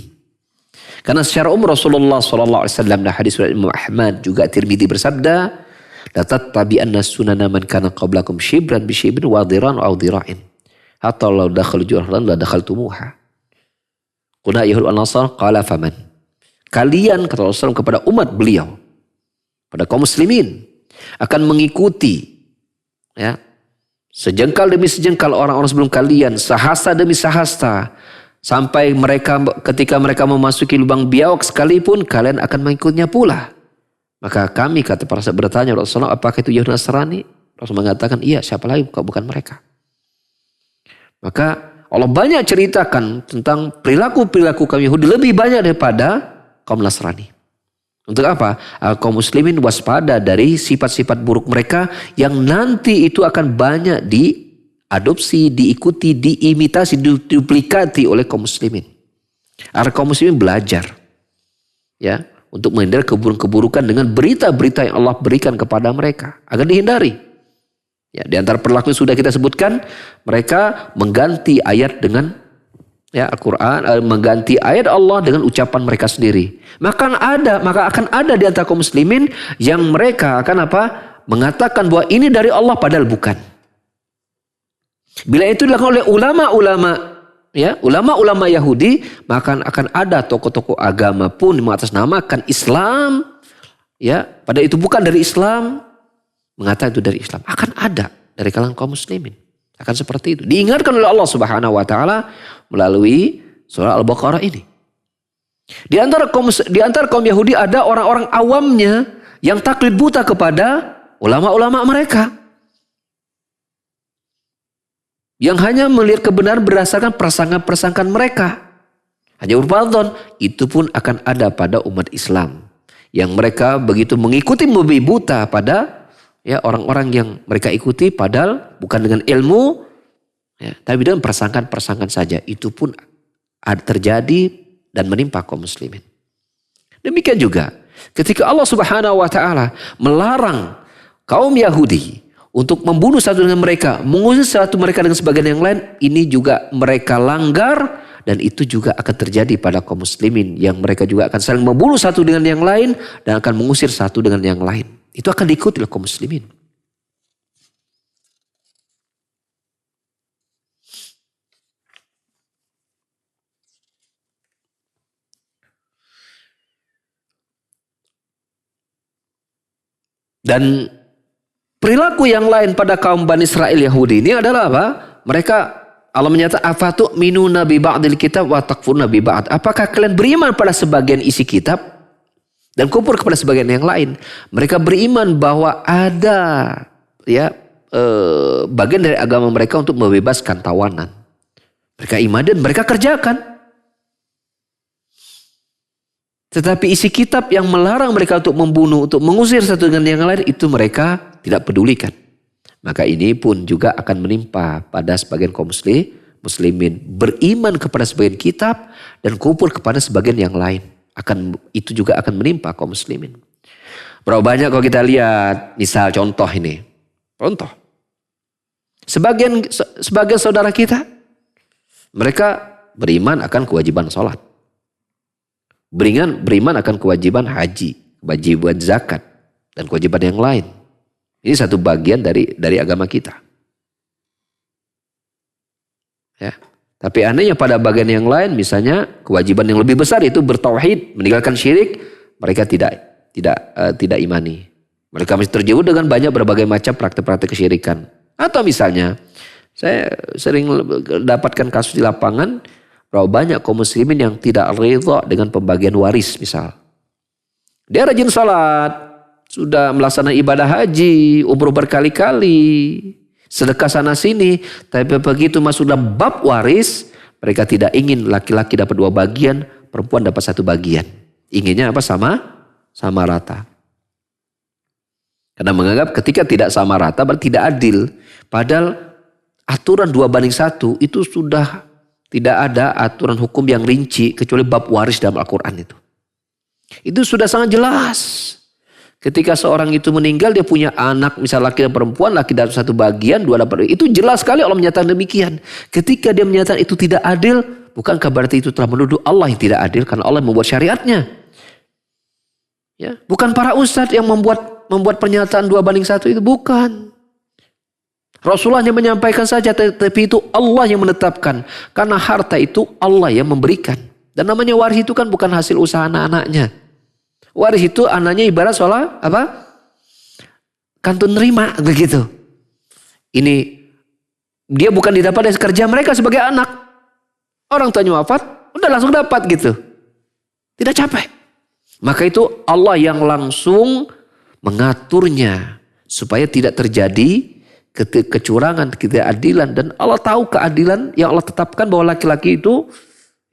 Karena secara umum Rasulullah SAW dalam hadis riwayat Imam Ahmad juga Tirmidzi bersabda, la tattabi'anna sunana man kana qablakum shibran bi shibrin wa dhiran aw dhira'in hatta law dakhalu jurran la dakhaltumuha. Qulna yahud an-nasar qala faman. Kalian kata Rasulullah kepada umat beliau, pada kaum muslimin akan mengikuti ya sejengkal demi sejengkal orang-orang sebelum kalian, sahasta demi sahasta. Sampai mereka ketika mereka memasuki lubang biawak sekalipun kalian akan mengikutnya pula. Maka kami kata para sahabat bertanya Rasulullah apakah itu Yahudi Nasrani? Rasul mengatakan iya, siapa lagi bukan mereka. Maka Allah banyak ceritakan tentang perilaku-perilaku kaum Yahudi lebih banyak daripada kaum Nasrani. Untuk apa? Kaum muslimin waspada dari sifat-sifat buruk mereka yang nanti itu akan banyak diadopsi, diikuti, diimitasi, diduplikati oleh kaum muslimin. Agar kaum muslimin belajar ya untuk menghindari keburukan dengan berita-berita yang Allah berikan kepada mereka agar dihindari. Ya, di antara perilaku yang sudah kita sebutkan, mereka mengganti ayat dengan ya Al-Quran, mengganti ayat Allah dengan ucapan mereka sendiri. Maka akan ada di antara kaum muslimin yang mereka akan apa? Mengatakan bahwa ini dari Allah padahal bukan. Bila itu dilakukan oleh ulama-ulama ya, ulama-ulama Yahudi, maka akan ada tokoh-tokoh agama pun mengatasnamakan Islam ya, padahal itu bukan dari Islam, mengatakan itu dari Islam. Akan ada dari kalangan kaum muslimin. Akan seperti itu. Diingatkan oleh Allah Subhanahu wa taala melalui surah Al-Baqarah ini. Di antara kaum Yahudi ada orang-orang awamnya yang taklid buta kepada ulama-ulama mereka. Yang hanya melihat kebenaran berdasarkan persangkaan mereka. Hanya berpantun. Itu pun akan ada pada umat Islam. Yang mereka begitu mengikuti membabi buta pada ya orang-orang yang mereka ikuti padahal bukan dengan ilmu, ya, tapi dengan persangkaan-persangkaan saja. Itu pun terjadi dan menimpa kaum muslimin. Demikian juga ketika Allah Subhanahu wa taala melarang kaum Yahudi untuk membunuh satu dengan mereka, mengusir satu mereka dengan sebagian yang lain, ini juga mereka langgar. Dan itu juga akan terjadi pada kaum muslimin. Yang mereka juga akan saling membunuh satu dengan yang lain. Dan akan mengusir satu dengan yang lain. Itu akan diikuti oleh kaum muslimin. Dan perilaku yang lain pada kaum Bani Israel Yahudi ini adalah apa? Mereka Allah menyatakan afatu'minuna bi ba'dil kitab wa takfuruna bi ba'd. Apakah kalian beriman pada sebagian isi kitab dan kufur kepada sebagian yang lain? Mereka beriman bahwa ada ya bagian dari agama mereka untuk membebaskan tawanan. Mereka iman dan mereka kerjakan. Tetapi isi kitab yang melarang mereka untuk membunuh, untuk mengusir satu dengan yang lain, itu mereka tidak pedulikan. Maka ini pun juga akan menimpa pada sebagian kaum muslimin. Beriman kepada sebagian kitab dan kufur kepada sebagian yang lain. Itu juga akan menimpa kaum muslimin. Berapa banyak kalau kita lihat, misal contoh ini. Contoh. Sebagian saudara kita, mereka beriman akan kewajiban sholat. Beriman akan kewajiban haji, kewajiban zakat, dan kewajiban yang lain. Ini satu bagian dari agama kita. Ya. Tapi anehnya pada bagian yang lain, misalnya kewajiban yang lebih besar itu bertauhid, meninggalkan syirik, mereka tidak imani. Mereka masih terjebak dengan banyak berbagai macam praktek-praktek kesyirikan. Atau misalnya, saya sering dapatkan kasus di lapangan, bahwa banyak kaum muslimin yang tidak ridha dengan pembagian waris misal. Dia rajin salat, sudah melaksanakan ibadah haji, umroh berkali-kali, sedekah sana sini, tapi begitu masuk dalam bab waris, mereka tidak ingin laki-laki dapat 2 bagian, perempuan dapat 1 bagian. Inginnya apa? Sama rata. Karena menganggap ketika tidak sama rata berarti tidak adil. Padahal aturan 2:1 itu sudah tidak ada aturan hukum yang rinci kecuali bab waris dalam Al-Quran itu. Itu sudah sangat jelas. Ketika seorang itu meninggal, dia punya anak, misal laki dan perempuan, laki dapat 1 bagian, 2 dapat. Itu jelas sekali Allah menyatakan demikian. Ketika dia menyatakan itu tidak adil, bukankah berarti itu telah menuduh Allah yang tidak adil karena Allah membuat syariatnya? Ya, bukan para ustadz yang membuat pernyataan 2:1 itu, bukan. Rasulullah hanya menyampaikan saja, tapi itu Allah yang menetapkan. Karena harta itu Allah yang memberikan. Dan namanya waris itu kan bukan hasil usaha anak-anaknya. Waris itu anaknya ibarat soal apa? Kantun nerima begitu. Ini dia bukan didapat dari kerja mereka sebagai anak. Orang tuanya wafat, udah langsung dapat gitu. Tidak capek. Maka itu Allah yang langsung mengaturnya supaya tidak terjadi kecurangan, ketidakadilan, dan Allah tahu keadilan yang Allah tetapkan bahwa laki-laki itu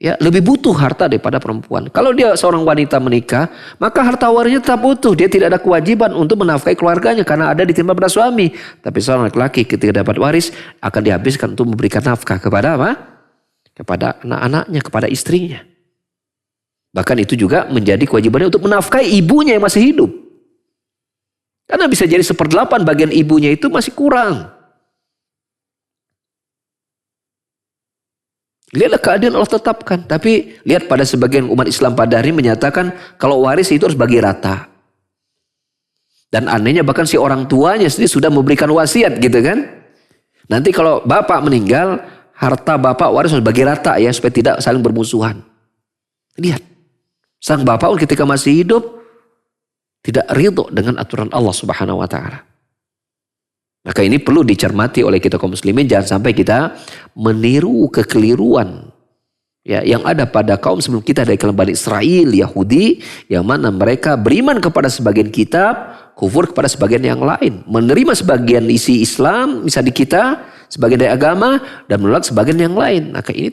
ya lebih butuh harta daripada perempuan. Kalau dia seorang wanita menikah, maka harta warisnya tetap utuh. Dia tidak ada kewajiban untuk menafkahi keluarganya karena ada ditimpa pada suami. Tapi seorang laki-laki ketika dapat waris akan dihabiskan untuk memberikan nafkah kepada apa? Kepada anak-anaknya, kepada istrinya. Bahkan itu juga menjadi kewajibannya untuk menafkahi ibunya yang masih hidup. Karena bisa jadi 1/8 bagian ibunya itu masih kurang. Lihatlah keadilan Allah tetapkan. Tapi lihat pada sebagian umat Islam pada hari menyatakan kalau waris itu harus bagi rata. Dan anehnya bahkan si orang tuanya sendiri sudah memberikan wasiat gitu kan. Nanti kalau bapak meninggal, harta bapak waris harus bagi rata ya supaya tidak saling bermusuhan. Lihat. Sang bapak pun ketika masih hidup tidak ridho dengan aturan Allah Subhanahu wa taala. Maka ini perlu dicermati oleh kita kaum muslimin, jangan sampai kita meniru kekeliruan ya yang ada pada kaum sebelum kita dari kalangan Bani Israel, Yahudi, yang mana mereka beriman kepada sebagian kitab, kufur kepada sebagian yang lain, menerima sebagian isi Islam misalnya di kita sebagian dari agama dan menolak sebagian yang lain. Maka ini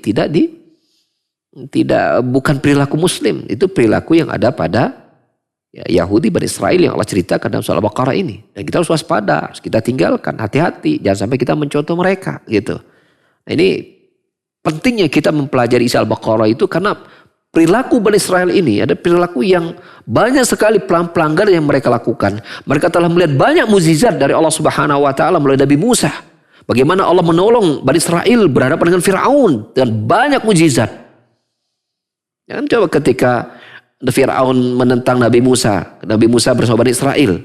bukan perilaku muslim, itu perilaku yang ada pada Ya, Yahudi Bani Israel yang Allah ceritakan dalam surah Al-Baqarah ini. Dan kita harus waspada, harus kita tinggalkan, hati-hati. Jangan sampai kita mencontoh mereka gitu. Nah, ini pentingnya kita mempelajari isi Al-Baqarah itu karena perilaku Bani Israel ini ada perilaku yang banyak sekali pelanggaran yang mereka lakukan. Mereka telah melihat banyak mukjizat dari Allah Subhanahu wa taala melalui Nabi Musa. Bagaimana Allah menolong Bani Israel berhadapan dengan Firaun dan banyak mukjizat. Jangan coba ketika Firaun menentang Nabi Musa bersama Bani Israel.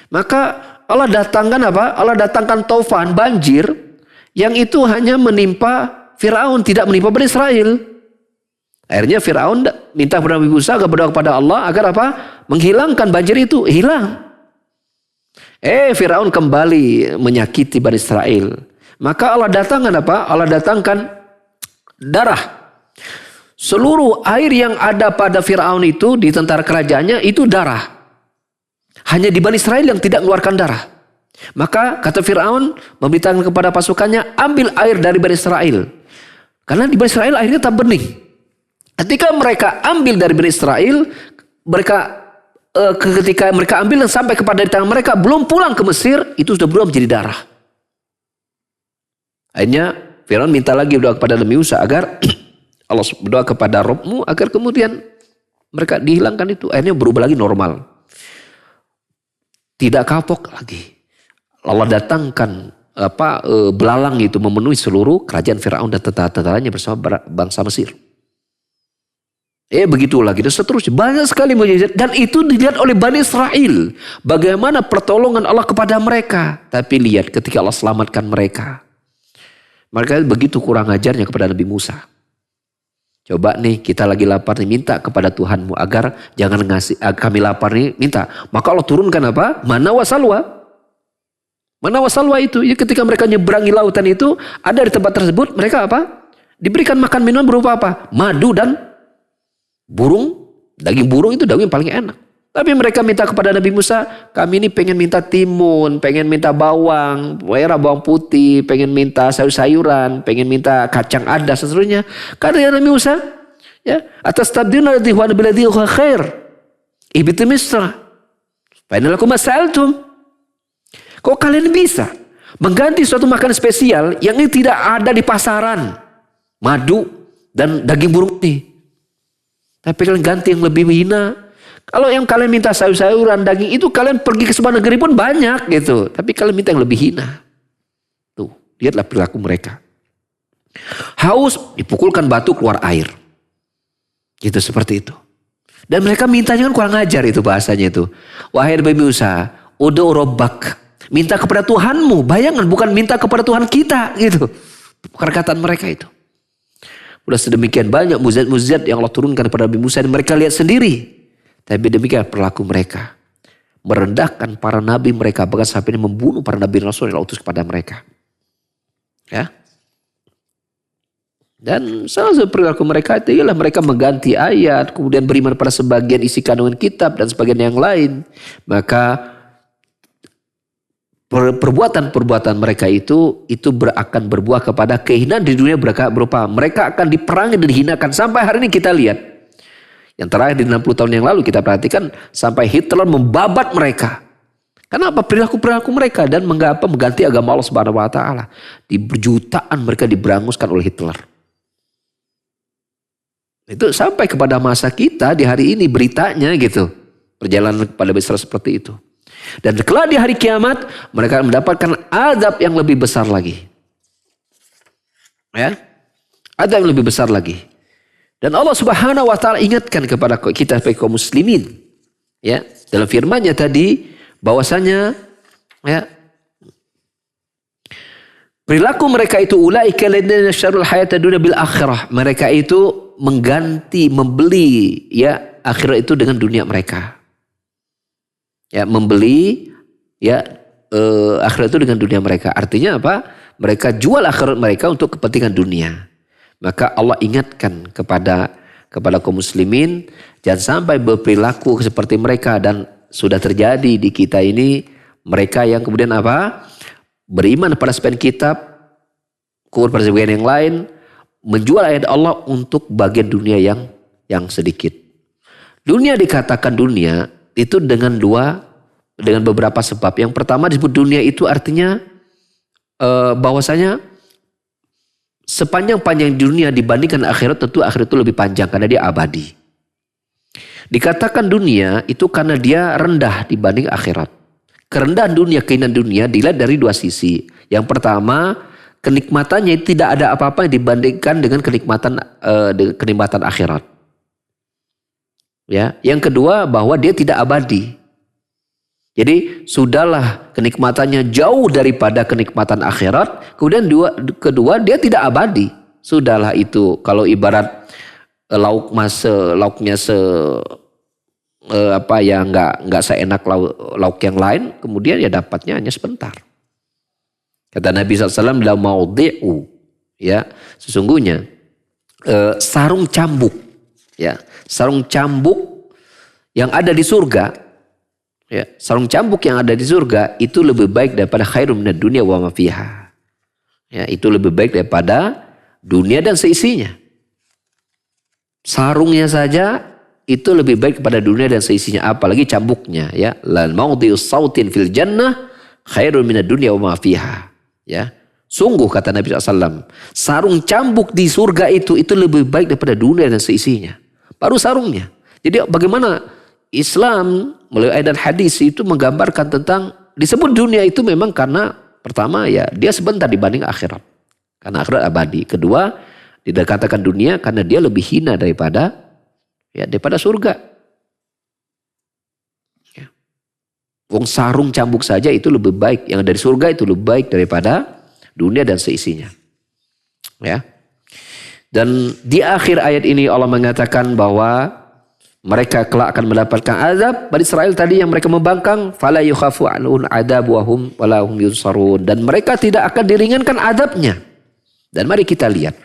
Maka Allah datangkan apa? Allah datangkan taufan, banjir yang itu hanya menimpa Firaun, tidak menimpa Bani Israel. Akhirnya Firaun minta kepada Nabi Musa agar berdoa kepada Allah agar apa? Menghilangkan banjir itu, hilang. Firaun kembali menyakiti Bani Israel. Maka Allah datangkan apa? Allah datangkan darah. Seluruh air yang ada pada Firaun itu di tentara kerajaannya itu darah. Hanya di Bani Israel yang tidak mengeluarkan darah. Maka kata Firaun memberitakan kepada pasukannya, ambil air dari Bani Israel. Karena di Bani Israel airnya tak bening. Ketika mereka ambil dari Bani Israel, ketika mereka ambil dan sampai kepada di tangan mereka, belum pulang ke Mesir, itu sudah berubah menjadi darah. Akhirnya Firaun minta lagi berdoa kepada Nabi Musa agar Allah berdoa kepada Rabbmu agar kemudian mereka dihilangkan itu. Akhirnya berubah lagi normal. Tidak kapok lagi. Allah datangkan belalang itu memenuhi seluruh kerajaan Firaun dan tentara-tentaranya bersama bangsa Mesir. Begitulah gitu seterusnya. Banyak sekali mukjizat dan itu dilihat oleh Bani Israel. Bagaimana pertolongan Allah kepada mereka. Tapi lihat ketika Allah selamatkan mereka. Mereka begitu kurang ajarnya kepada Nabi Musa. Coba nih kita lagi lapar nih, minta kepada Tuhanmu agar jangan ngasih kami lapar nih, minta. Maka Allah turunkan apa? Mana wasalwa. Mana wasalwa itu. Ya, ketika mereka nyeberangi lautan itu, ada di tempat tersebut mereka apa? Diberikan makan minuman berupa apa? Madu dan burung. Daging burung itu daging paling enak. Tapi mereka minta kepada Nabi Musa, kami ini pengen minta timun, pengen minta bawang merah, bawang putih, pengen minta sayur-sayuran, pengen minta kacang adas, seterusnya. Kata Nabi Musa, ya, atas tabdina ladzi huwa billadzi huwa khair. Ihbitu Misra. Fa inna lakum masaltum. Kok kalian bisa mengganti suatu makanan spesial yang ini tidak ada di pasaran? Madu dan daging burung ini. Tapi kalian ganti yang lebih hina. Kalau yang kalian minta sayur-sayuran, daging itu kalian pergi ke sebuah negeri pun banyak gitu. Tapi kalian minta yang lebih hina. Tuh, lihatlah perilaku mereka. Haus, dipukulkan batu keluar air. Gitu seperti itu. Dan mereka mintanya kan kurang ajar itu bahasanya itu. Wahai Nabi Musa, udu rabbak. Minta kepada Tuhanmu. Bayangan bukan minta kepada Tuhan kita gitu. Perkataan mereka itu. Udah sedemikian banyak mukjizat-mukjizat yang Allah turunkan kepada Nabi Musa dan mereka lihat sendiri. Tapi demikian perilaku mereka. Merendahkan para nabi mereka. Bahkan sampai membunuh para nabi Rasul yang Allah utus kepada mereka. Ya. Dan salah satu perilaku mereka itu ialah mereka mengganti ayat. Kemudian beriman pada sebagian isi kandungan kitab dan sebagian yang lain. Maka perbuatan-perbuatan mereka itu akan berbuah kepada kehinaan di dunia berupa. Mereka akan diperangi dan dihinakan. Sampai hari ini kita lihat. Yang terakhir di 60 tahun yang lalu kita perhatikan sampai Hitler membabat mereka. Kenapa? Perilaku-perilaku mereka dan mengganti agama Allah Subhanahu wa taala. Di berjutaan mereka diberanguskan oleh Hitler. Itu sampai kepada masa kita di hari ini beritanya gitu. Perjalanan kepada besar seperti itu. Dan kelak di hari kiamat mereka mendapatkan azab yang lebih besar lagi. Ya. Azab yang lebih besar lagi. Dan Allah Subhanahu wa taala ingatkan kepada kita sebagai kaum muslimin, ya, dalam firman-Nya tadi bahwasanya ya perilaku mereka itu ulaika ladzina syarrul hayatad dunya bil akhirah. Mereka itu membeli ya akhirat itu dengan dunia mereka. Ya, membeli ya akhirat itu dengan dunia mereka. Artinya apa? Mereka jual akhirat mereka untuk kepentingan dunia. Maka Allah ingatkan kepada kaum muslimin jangan sampai berperilaku seperti mereka dan sudah terjadi di kita ini mereka yang kemudian apa? Beriman pada sebagian kitab, kufur pada sebagian yang lain, menjual ayat Allah untuk bagian dunia yang sedikit. Dunia dikatakan dunia itu dengan beberapa sebab. Yang pertama disebut dunia itu artinya bahwasanya sepanjang-panjang dunia dibandingkan akhirat, tentu akhirat itu lebih panjang karena dia abadi. Dikatakan dunia itu karena dia rendah dibanding akhirat. Kerendahan dunia, keindahan dunia dilihat dari dua sisi. Yang pertama, kenikmatannya tidak ada apa-apa yang dibandingkan dengan kenikmatan akhirat. Ya, yang kedua bahwa dia tidak abadi. Jadi sudahlah kenikmatannya jauh daripada kenikmatan akhirat. Kemudian kedua dia tidak abadi. Sudahlah itu kalau ibarat lauknya nggak seenak lauk yang lain, kemudian ya dapatnya hanya sebentar. Kata Nabi SAW, la maudi'u, ya, sesungguhnya sarung cambuk, ya, sarung cambuk yang ada di surga, ya, sarung cambuk yang ada di surga itu lebih baik daripada khairum minad dunya wa ma fiha. Ya, itu lebih baik daripada dunia dan seisinya. Sarungnya saja itu lebih baik kepada dunia dan seisinya, apalagi cambuknya, ya. Lan maudi'us sautin fil jannah khairun minad dunya wa ma fiha. Ya, sungguh kata Nabi SAW, sarung cambuk di surga itu lebih baik daripada dunia dan seisinya. Baru sarungnya. Jadi bagaimana Islam melalui ayat dan hadis itu menggambarkan tentang disebut dunia itu memang karena pertama ya dia sebentar dibanding akhirat. Karena akhirat abadi. Kedua, dikatakan dunia karena dia lebih hina daripada surga. Ya. Wong sarung cambuk saja itu lebih baik, yang dari surga itu lebih baik daripada dunia dan seisinya. Ya. Dan di akhir ayat ini Allah mengatakan bahwa mereka kelak akan mendapatkan azab. Bani Israel tadi yang mereka membangkang, fala yukhafu anhum adzab wa hum wala hum yunsarun, dan mereka tidak akan diringankan azabnya. Dan mari kita lihat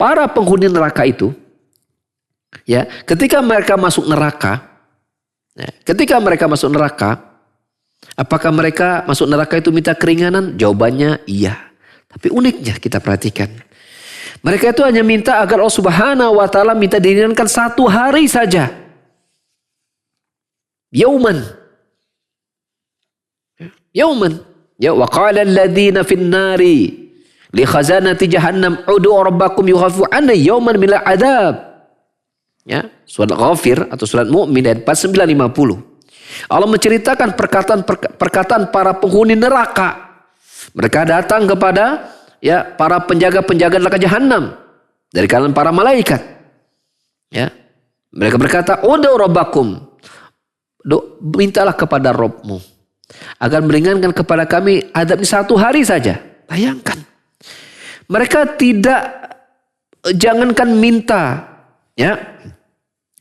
para penghuni neraka itu, ya, ketika mereka masuk neraka, apakah mereka masuk neraka itu minta keringanan? Jawabannya iya. Tapi uniknya kita perhatikan, mereka itu hanya minta agar Allah Subhanahu wa taala minta diringankan 1 hari saja. Yauman. Ya, wa qala alladziina fin nari li khazanati jahannam ud'u rabbakum yukhaffif 'anna yawman minal 'adzab. Ya, surat Ghafir atau surat Mu'min ayat 49-50. Allah menceritakan perkataan para penghuni neraka. Mereka datang kepada para penjaga-penjaga neraka jahanam dari kalangan para malaikat. Ya. Mereka berkata, "Ud'u rabbakum." Mintalah kepada Rabbmu agar meringankan kepada kami azab ini 1 hari saja. Bayangkan. Mereka jangankan minta, ya,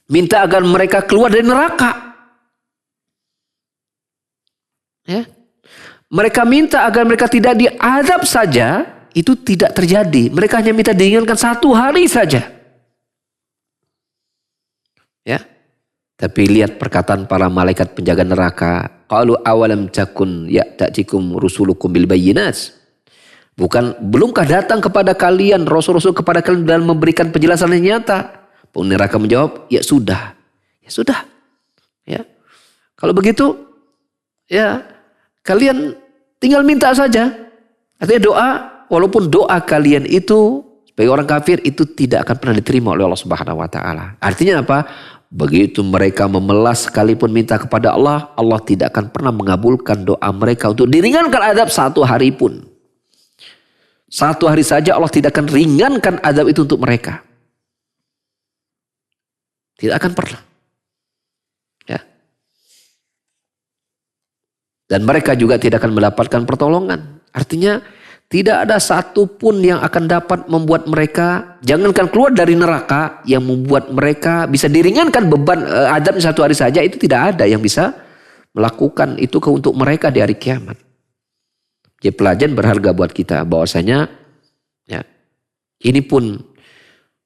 minta agar mereka keluar dari neraka. Ya. Mereka minta agar mereka tidak diazab saja, itu tidak terjadi. Mereka hanya minta diringankan 1 hari saja. Ya. Tapi lihat perkataan para malaikat penjaga neraka. Qalu awalam takun ya'tatikum rusulukum bil bayyinat. Belumkah datang kepada kalian rasul-rasul kepada kalian dalam memberikan penjelasan yang nyata? Penghuni neraka menjawab, ya sudah. Ya sudah. Ya. Kalau begitu, ya kalian tinggal minta saja. Artinya doa, walaupun doa kalian itu sebagai orang kafir itu tidak akan pernah diterima oleh Allah Subhanahu wa taala. Artinya apa? Begitu mereka memelas sekalipun minta kepada Allah, Allah tidak akan pernah mengabulkan doa mereka untuk diringankan azab 1 hari pun. 1 hari saja Allah tidak akan ringankan azab itu untuk mereka. Tidak akan pernah. Ya. Dan mereka juga tidak akan mendapatkan pertolongan. Artinya tidak ada satupun yang akan dapat membuat mereka, jangankan keluar dari neraka, yang membuat mereka bisa diringankan beban azab 1 hari saja, itu tidak ada yang bisa melakukan itu untuk mereka di hari kiamat. Jadi pelajaran berharga buat kita bahwasanya ya ini pun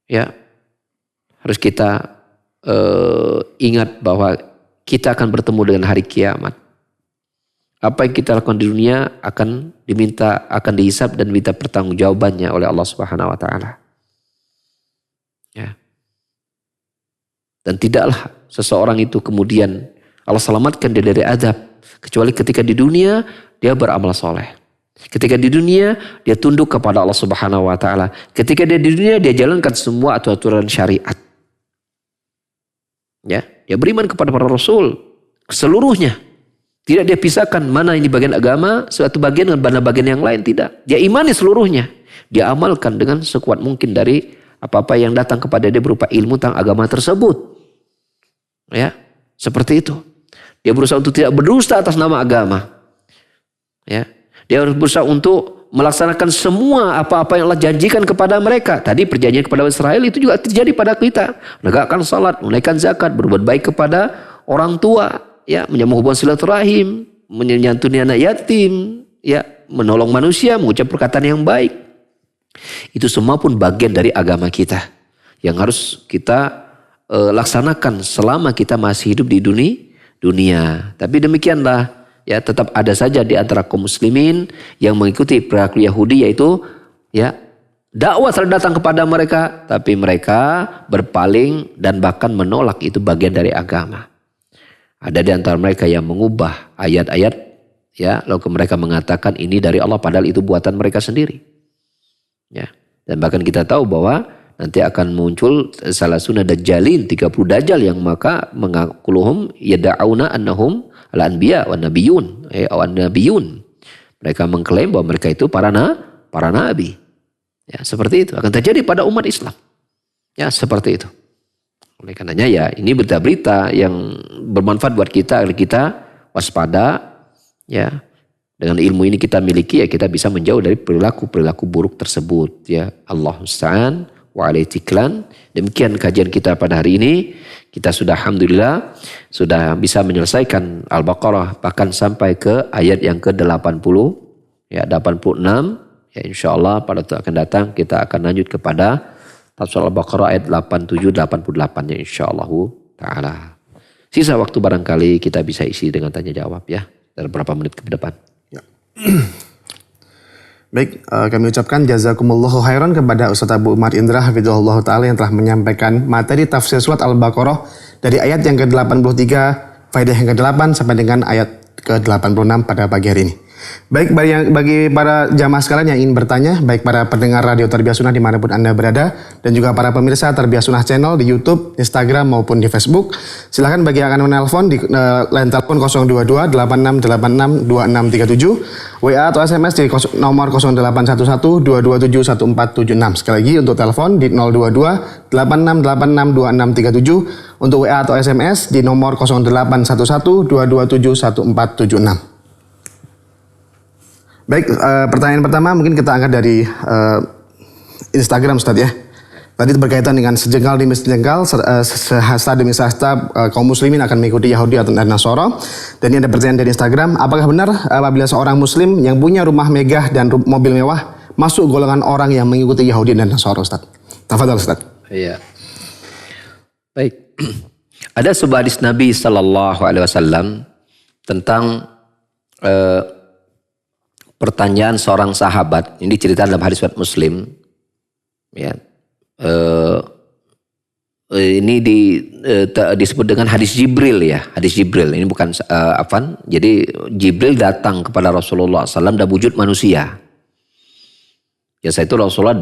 ya harus kita ingat bahwa kita akan bertemu dengan hari kiamat. Apa yang kita lakukan di dunia akan dihisab dan minta pertanggungjawabannya oleh Allah Subhanahu wa taala. Ya. Dan tidaklah seseorang itu kemudian Allah selamatkan dia dari azab. Kecuali ketika di dunia dia beramal soleh. Ketika di dunia dia tunduk kepada Allah Subhanahu wa taala. Ketika dia di dunia dia jalankan semua aturan syariat. Ya, dia beriman kepada para rasul seluruhnya. Tidak dia pisahkan mana ini bagian agama, suatu bagian dengan mana bagian yang lain, tidak. Dia imani seluruhnya. Dia amalkan dengan sekuat mungkin dari apa-apa yang datang kepada dia berupa ilmu tentang agama tersebut. Ya, seperti itu. Dia berusaha untuk tidak berdusta atas nama agama. Ya, dia harus berusaha untuk melaksanakan semua apa-apa yang Allah janjikan kepada mereka. Tadi perjanjian kepada Israel itu juga terjadi pada kita. Menegakkan salat, menunaikan zakat, berbuat baik kepada orang tua, ya, menyambung hubungan silaturahim, menyantuni anak yatim, ya, menolong manusia, mengucap perkataan yang baik. Itu semua pun bagian dari agama kita yang harus kita laksanakan selama kita masih hidup di dunia. Tapi demikianlah, ya, tetap ada saja di antara kaum muslimin yang mengikuti perilaku Yahudi, yaitu ya dakwah telah datang kepada mereka tapi mereka berpaling dan bahkan menolak, itu bagian dari agama. Ada di antara mereka yang mengubah ayat-ayat, ya, lalu mereka mengatakan ini dari Allah padahal itu buatan mereka sendiri. Ya, dan bahkan kita tahu bahwa nanti akan muncul salah sunnah dajjalin, 30 dajjal yang maka mengakuluhum yada'una annahum al-anbiya wa nabiyun, nabiyun. Mereka mengklaim bahwa mereka itu para nabi. Ya, seperti itu akan terjadi pada umat Islam. Ya, seperti itu. Oleh karenanya ya ini berita-berita yang bermanfaat buat kita agar kita waspada, ya. Dengan ilmu ini kita miliki, ya kita bisa menjauh dari perilaku-perilaku buruk tersebut, ya. Allah musta'an wa alaihi tiklan. Demikian kajian kita pada hari ini. Kita sudah alhamdulillah sudah bisa menyelesaikan Al-Baqarah bahkan sampai ke ayat yang ke-80, ya 86. Ya insyaallah pada waktu akan datang kita akan lanjut kepada tafsir Al-Baqarah ayat 87 88 ya insyaallah taala. Sisa waktu barangkali kita bisa isi dengan tanya jawab, ya, dalam beberapa menit ke depan. Ya. Baik, kami ucapkan jazakumullahu khairan kepada Ustaz Abu Umar Indra hafizahullah ta'ala yang telah menyampaikan materi tafsir surat Al-Baqarah dari ayat yang ke-83, faedah yang ke-8 sampai dengan ayat ke-86 pada pagi hari ini. Baik, bagi para jamaah sekalian yang ingin bertanya, baik para pendengar Radio Tarbiyah Sunnah dimanapun Anda berada, dan juga para pemirsa Tarbiyah Sunnah Channel di YouTube, Instagram maupun di Facebook, silakan bagi yang akan menelpon di line telepon 022 8686 2637, WA atau SMS di nomor 0811 227 1476. Sekali lagi untuk telepon di 022 8686 2637, untuk WA atau SMS di nomor 0811 227 1476. Baik, pertanyaan pertama mungkin kita angkat dari Instagram, Ustadz, ya. Tadi berkaitan dengan sejengkal demi sejengkal, sehasta demi sehasta kaum muslimin akan mengikuti Yahudi atau Nasara. Dan ini ada pertanyaan dari Instagram, apakah benar apabila seorang muslim yang punya rumah megah dan mobil mewah masuk golongan orang yang mengikuti Yahudi dan Nasara, Ustadz? Tafadhal, Ustadz. Iya. Baik. Ada sebuah hadis Nabi sallallahu alaihi wasallam tentang pertanyaan seorang sahabat. Ini cerita dalam hadis riwayat Muslim, ya. Ini disebut dengan hadis Jibril, ya. Hadis Jibril ini bukan afan. Jadi Jibril datang kepada Rasulullah SAW dalam wujud manusia. Ya, saat itu Rasulullah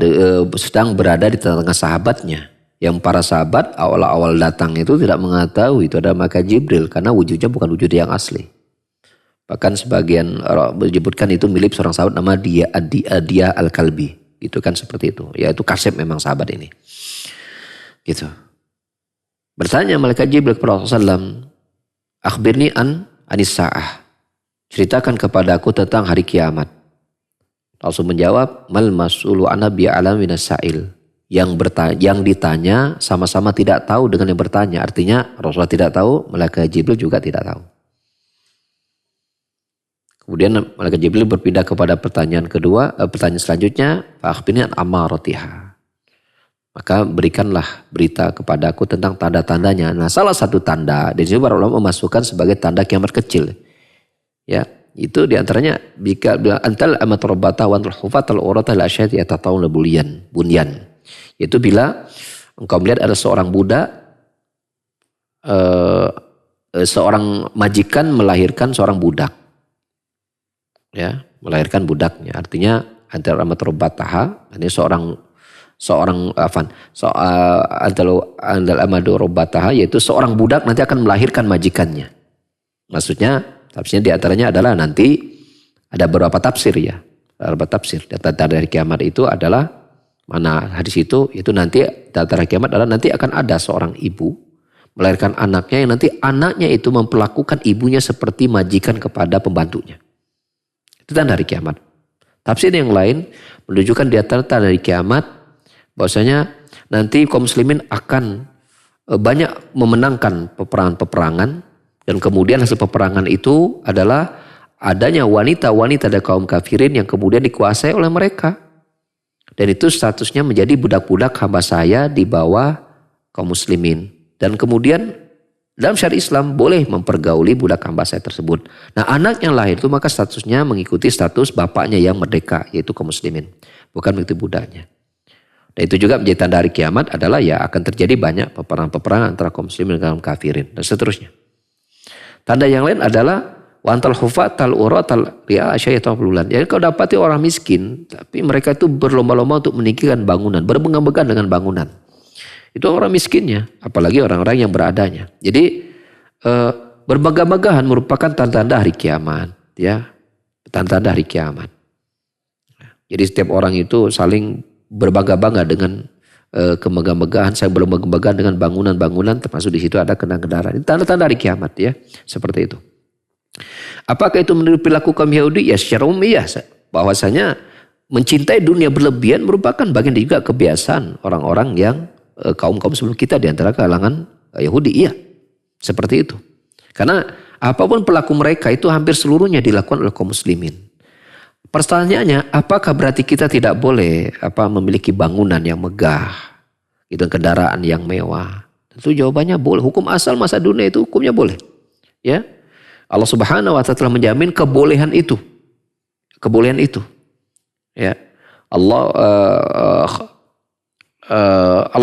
sedang berada di tengah-tengah sahabatnya. Yang para sahabat awal-awal datang itu tidak mengetahui itu ada malaikat Jibril karena wujudnya bukan wujud yang asli. Bahkan sebagian menyebutkan itu milik seorang sahabat nama Dia Al-Kalbi. Gitu kan, seperti itu. Yaitu kasep memang sahabat ini. Gitu. Bertanya malaikat Jibril kepada Rasulullah SAW, akhbirni anis sa'ah. Ceritakan kepada aku tentang hari kiamat. Rasul menjawab, mal mas'ulu anha bi'alam minas sa'il. Yang ditanya sama-sama tidak tahu dengan yang bertanya. Artinya Rasulullah tidak tahu, malaikat Jibril juga tidak tahu. Kemudian malaikat Jibril berpindah kepada pertanyaan kedua, pertanyaan selanjutnya, fa'akhbirni an amaratiha. Maka berikanlah berita kepadaku tentang tanda-tandanya. Nah, salah satu tanda, dan sini para ulama memasukkan sebagai tanda kiamat kecil. Ya, itu diantaranya bila antal amatul rabata wa antul hufatal urata la asyhad yatatawun bunyan. Yaitu bila engkau melihat ada seorang budak seorang majikan melahirkan seorang budak. Ya, melahirkan budaknya. Artinya antara robbataha, ini andal amadu robbataha, yaitu seorang budak nanti akan melahirkan majikannya. Maksudnya tafsirnya diantaranya adalah nanti ada beberapa tafsir ya. Beberapa tafsir. Data dari kiamat itu adalah mana hadis itu nanti data dari kiamat adalah nanti akan ada seorang ibu melahirkan anaknya yang nanti anaknya itu memperlakukan ibunya seperti majikan kepada pembantunya. Itu tanda hari kiamat. Tafsir yang lain menunjukkan di antara tanda hari kiamat bahwasanya nanti kaum muslimin akan banyak memenangkan peperangan-peperangan dan kemudian hasil peperangan itu adalah adanya wanita-wanita dari kaum kafirin yang kemudian dikuasai oleh mereka. Dan itu statusnya menjadi budak-budak hamba saya di bawah kaum muslimin. Dan kemudian dalam syariat Islam boleh mempergauli budak hamba saya tersebut. Nah anak yang lahir itu maka statusnya mengikuti status bapaknya yang merdeka yaitu kaum muslimin. Bukan mengikuti budaknya. Dan itu juga menjadi tanda hari kiamat adalah ya akan terjadi banyak peperangan-peperangan antara kaum muslimin dan kaum kafirin. Dan seterusnya. Tanda yang lain adalah wantal hufatal uratal ri'a syaitan bulan. Jadi kau dapati orang miskin tapi mereka itu berlomba-lomba untuk meninggikan bangunan, berbangga-banggaan dengan bangunan. Itu orang miskinnya, apalagi orang-orang yang beradanya. Jadi berbangga-banggahan merupakan tanda-tanda hari kiamat, ya. Tanda-tanda hari kiamat. Jadi setiap orang itu saling berbangga-bangga dengan kemegah-megahan, saling berbangga-banggahan dengan bangunan-bangunan, termasuk di situ ada kendaraan. Ini tanda-tanda hari kiamat, ya. Seperti itu. Apakah itu menurut perilaku kaum Yahudi? Ya secara umum ya. Bahwasanya mencintai dunia berlebihan merupakan bagian juga kebiasaan orang-orang yang kaum-kaum sebelum kita di antara kalangan Yahudi. Iya. Seperti itu. Karena apapun perilaku mereka itu hampir seluruhnya dilakukan oleh kaum muslimin. Pertanyaannya, apakah berarti kita tidak boleh memiliki bangunan yang megah, itu kendaraan yang mewah? Tentu jawabannya boleh. Hukum asal masa dunia itu hukumnya boleh. Ya. Allah Subhanahu wa taala telah menjamin kebolehan itu. Kebolehan itu. Ya. Allah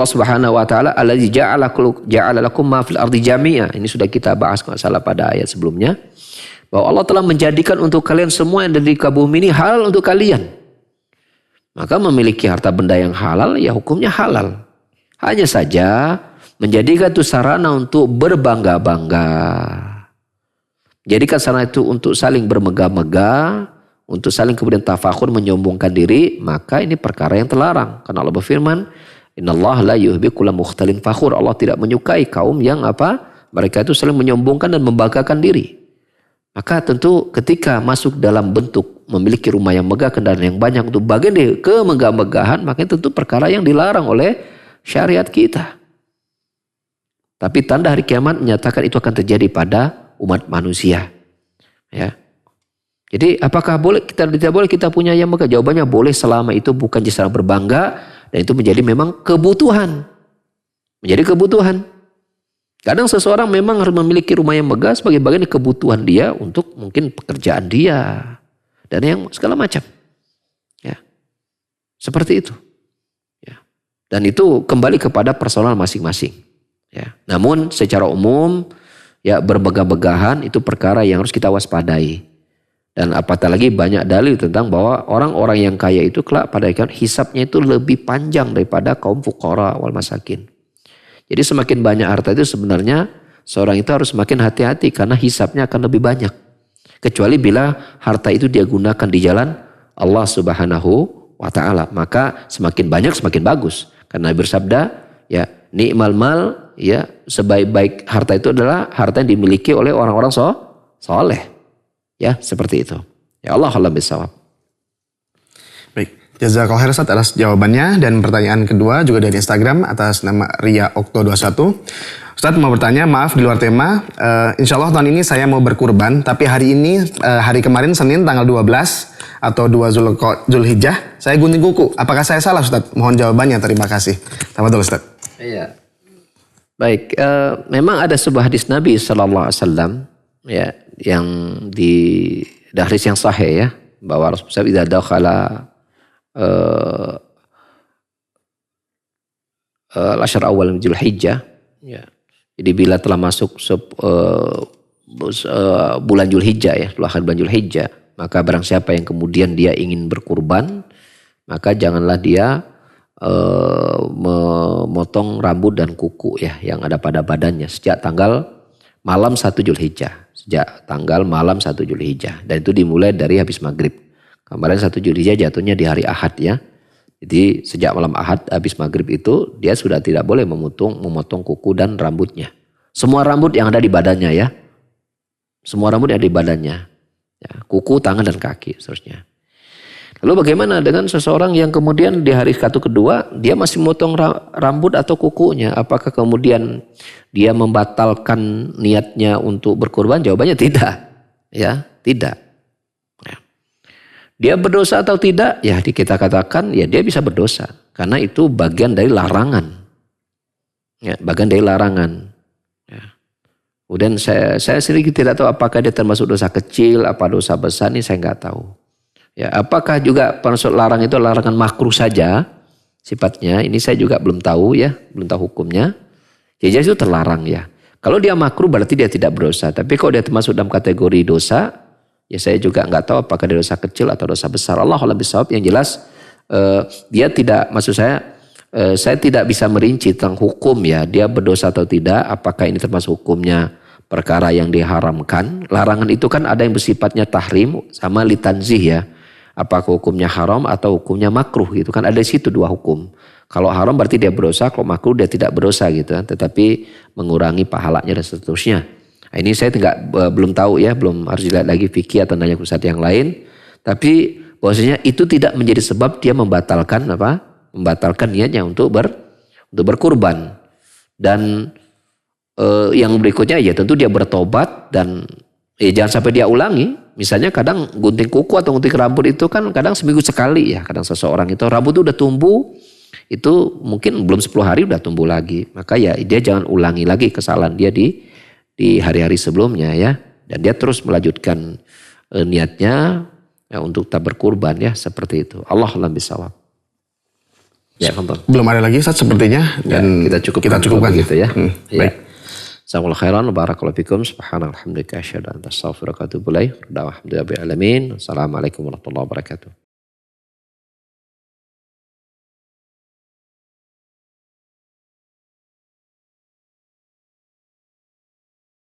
Subhanahu wa taala allazi ja'ala lakum ma fil ardi jami'a. Ini sudah kita bahas kalau salah pada ayat sebelumnya. Bahwa Allah telah menjadikan untuk kalian semua yang ada di bumi ini halal untuk kalian. Maka memiliki harta benda yang halal ya hukumnya halal. Hanya saja menjadikan itu sarana untuk berbangga-bangga. Jadikan sarana itu untuk saling bermegah-megah, untuk saling kemudian tafakhur menyombongkan diri, maka ini perkara yang terlarang. Karena Allah berfirman, "Innallaha la yuhibbu kulla mukhtalin fakhur." Allah tidak menyukai kaum yang mereka itu saling menyombongkan dan membanggakan diri. Maka tentu ketika masuk dalam bentuk memiliki rumah yang megah, kendaraan yang banyak untuk bagian dari kemegah-megahan, maka tentu perkara yang dilarang oleh syariat kita. Tapi tanda hari kiamat menyatakan itu akan terjadi pada umat manusia. Ya. Jadi apakah boleh tidak boleh kita punya yang megah? Jawabannya boleh selama itu bukan secara berbangga dan itu menjadi memang kebutuhan. Menjadi kebutuhan. Kadang seseorang memang harus memiliki rumah yang megah sebagai bagian dari kebutuhan dia untuk mungkin pekerjaan dia dan yang segala macam. Ya. Seperti itu. Ya. Dan itu kembali kepada personal masing-masing. Ya. Namun secara umum ya berbegah-begahan itu perkara yang harus kita waspadai. Dan apatah lagi banyak dalil tentang bahwa orang-orang yang kaya itu kelak pada akhirnya hisabnya itu lebih panjang daripada kaum fuqara wal masakin. Jadi semakin banyak harta itu sebenarnya seorang itu harus semakin hati-hati karena hisabnya akan lebih banyak. Kecuali bila harta itu dia gunakan di jalan Allah Subhanahu wa taala, maka semakin banyak semakin bagus. Karena Nabi bersabda, ya, ni'mal mal, ya, sebaik-baik harta itu adalah harta yang dimiliki oleh orang-orang soleh. Ya, seperti itu. Ya Allah a'lam bishawab. Baik, jazakallahu khairan Ustaz atas jawabannya. Dan pertanyaan kedua juga dari Instagram atas nama Ria Okto 21. Ustaz mau bertanya, maaf di luar tema. Insya Allah tahun ini saya mau berkurban, tapi hari ini, hari kemarin Senin tanggal 12 atau 2 Zulhijjah, saya gunting kuku. Apakah saya salah Ustaz? Mohon jawabannya, terima kasih. Tafadhol Ustaz. Iya. Baik, memang ada sebuah hadis Nabi SAW ya, yang di hadis yang sahih ya, bahwa Rasulullah idza dakhala al-ashr awal min Zulhijjah ya, Jadi bila telah masuk bulan Zulhijjah ya, setelah bulan Zulhijjah, maka barang siapa yang kemudian dia ingin berkurban, maka janganlah dia memotong rambut dan kuku ya yang ada pada badannya sejak tanggal malam 1 Zulhijjah. Sejak tanggal malam 1 Zulhijjah. Dan itu dimulai dari habis maghrib. Kemarin 1 Zulhijjah jatuhnya di hari Ahad ya. Jadi sejak malam Ahad habis maghrib itu dia sudah tidak boleh memotong kuku dan rambutnya. Semua rambut yang ada di badannya ya. Semua rambut yang ada di badannya. Ya, kuku, tangan dan kaki seterusnya. Lalu bagaimana dengan seseorang yang kemudian di hari kedua dia masih memotong rambut atau kukunya? Apakah kemudian dia membatalkan niatnya untuk berkurban? Jawabannya tidak. Ya, tidak. Ya. Dia berdosa atau tidak? Ya, kita katakan ya dia bisa berdosa karena itu bagian dari larangan. Ya, bagian dari larangan. Ya. Kemudian saya sedikit tidak tahu apakah dia termasuk dosa kecil, apa dosa besar ini saya nggak tahu. Ya, apakah juga maksud larang itu larangan makruh saja sifatnya? Ini saya juga belum tahu ya, belum tahu hukumnya. Ya jadi itu terlarang ya. Kalau dia makruh berarti dia tidak berdosa. Tapi kalau dia termasuk dalam kategori dosa, ya saya juga nggak tahu apakah dia dosa kecil atau dosa besar. Allah a'lam bishawab. Yang jelas dia tidak, maksud saya tidak bisa merinci tentang hukum ya. Dia berdosa atau tidak, apakah ini termasuk hukumnya perkara yang diharamkan. Larangan itu kan ada yang bersifatnya tahrim sama litanzih ya. Apakah hukumnya haram atau hukumnya makruh gitu kan, ada di situ dua hukum. Kalau haram berarti dia berdosa, kalau makruh dia tidak berdosa gitu kan, tetapi mengurangi pahalanya dan seterusnya. Nah, ini saya belum tahu ya, belum harus dilihat lagi fikih atau nanya ke ustadz yang lain. Tapi bahwasanya itu tidak menjadi sebab dia membatalkan niatnya untuk berkurban. Dan yang berikutnya ya tentu dia bertobat dan jangan sampai dia ulangi. Misalnya kadang gunting kuku atau gunting rambut itu kan kadang seminggu sekali ya. Kadang seseorang itu rambut itu udah tumbuh, itu mungkin belum 10 hari udah tumbuh lagi. Maka ya dia jangan ulangi lagi kesalahan dia di hari-hari sebelumnya ya. Dan dia terus melanjutkan niatnya ya, untuk tak berkurban ya, seperti itu. Allah a'lam bishawab. Ya, belum ada lagi Ustaz sepertinya dan ya, kita cukupkan gitu ya. Baik. Jazakumullahu khairan, barakallahu fikum, subhanallah, alhamdulillah, asyhadu an la ilaha illa anta, astaghfiruka wa atubu ilaik. Alhamdulillah, alamin. Assalamualaikum warahmatullahi wabarakatuh.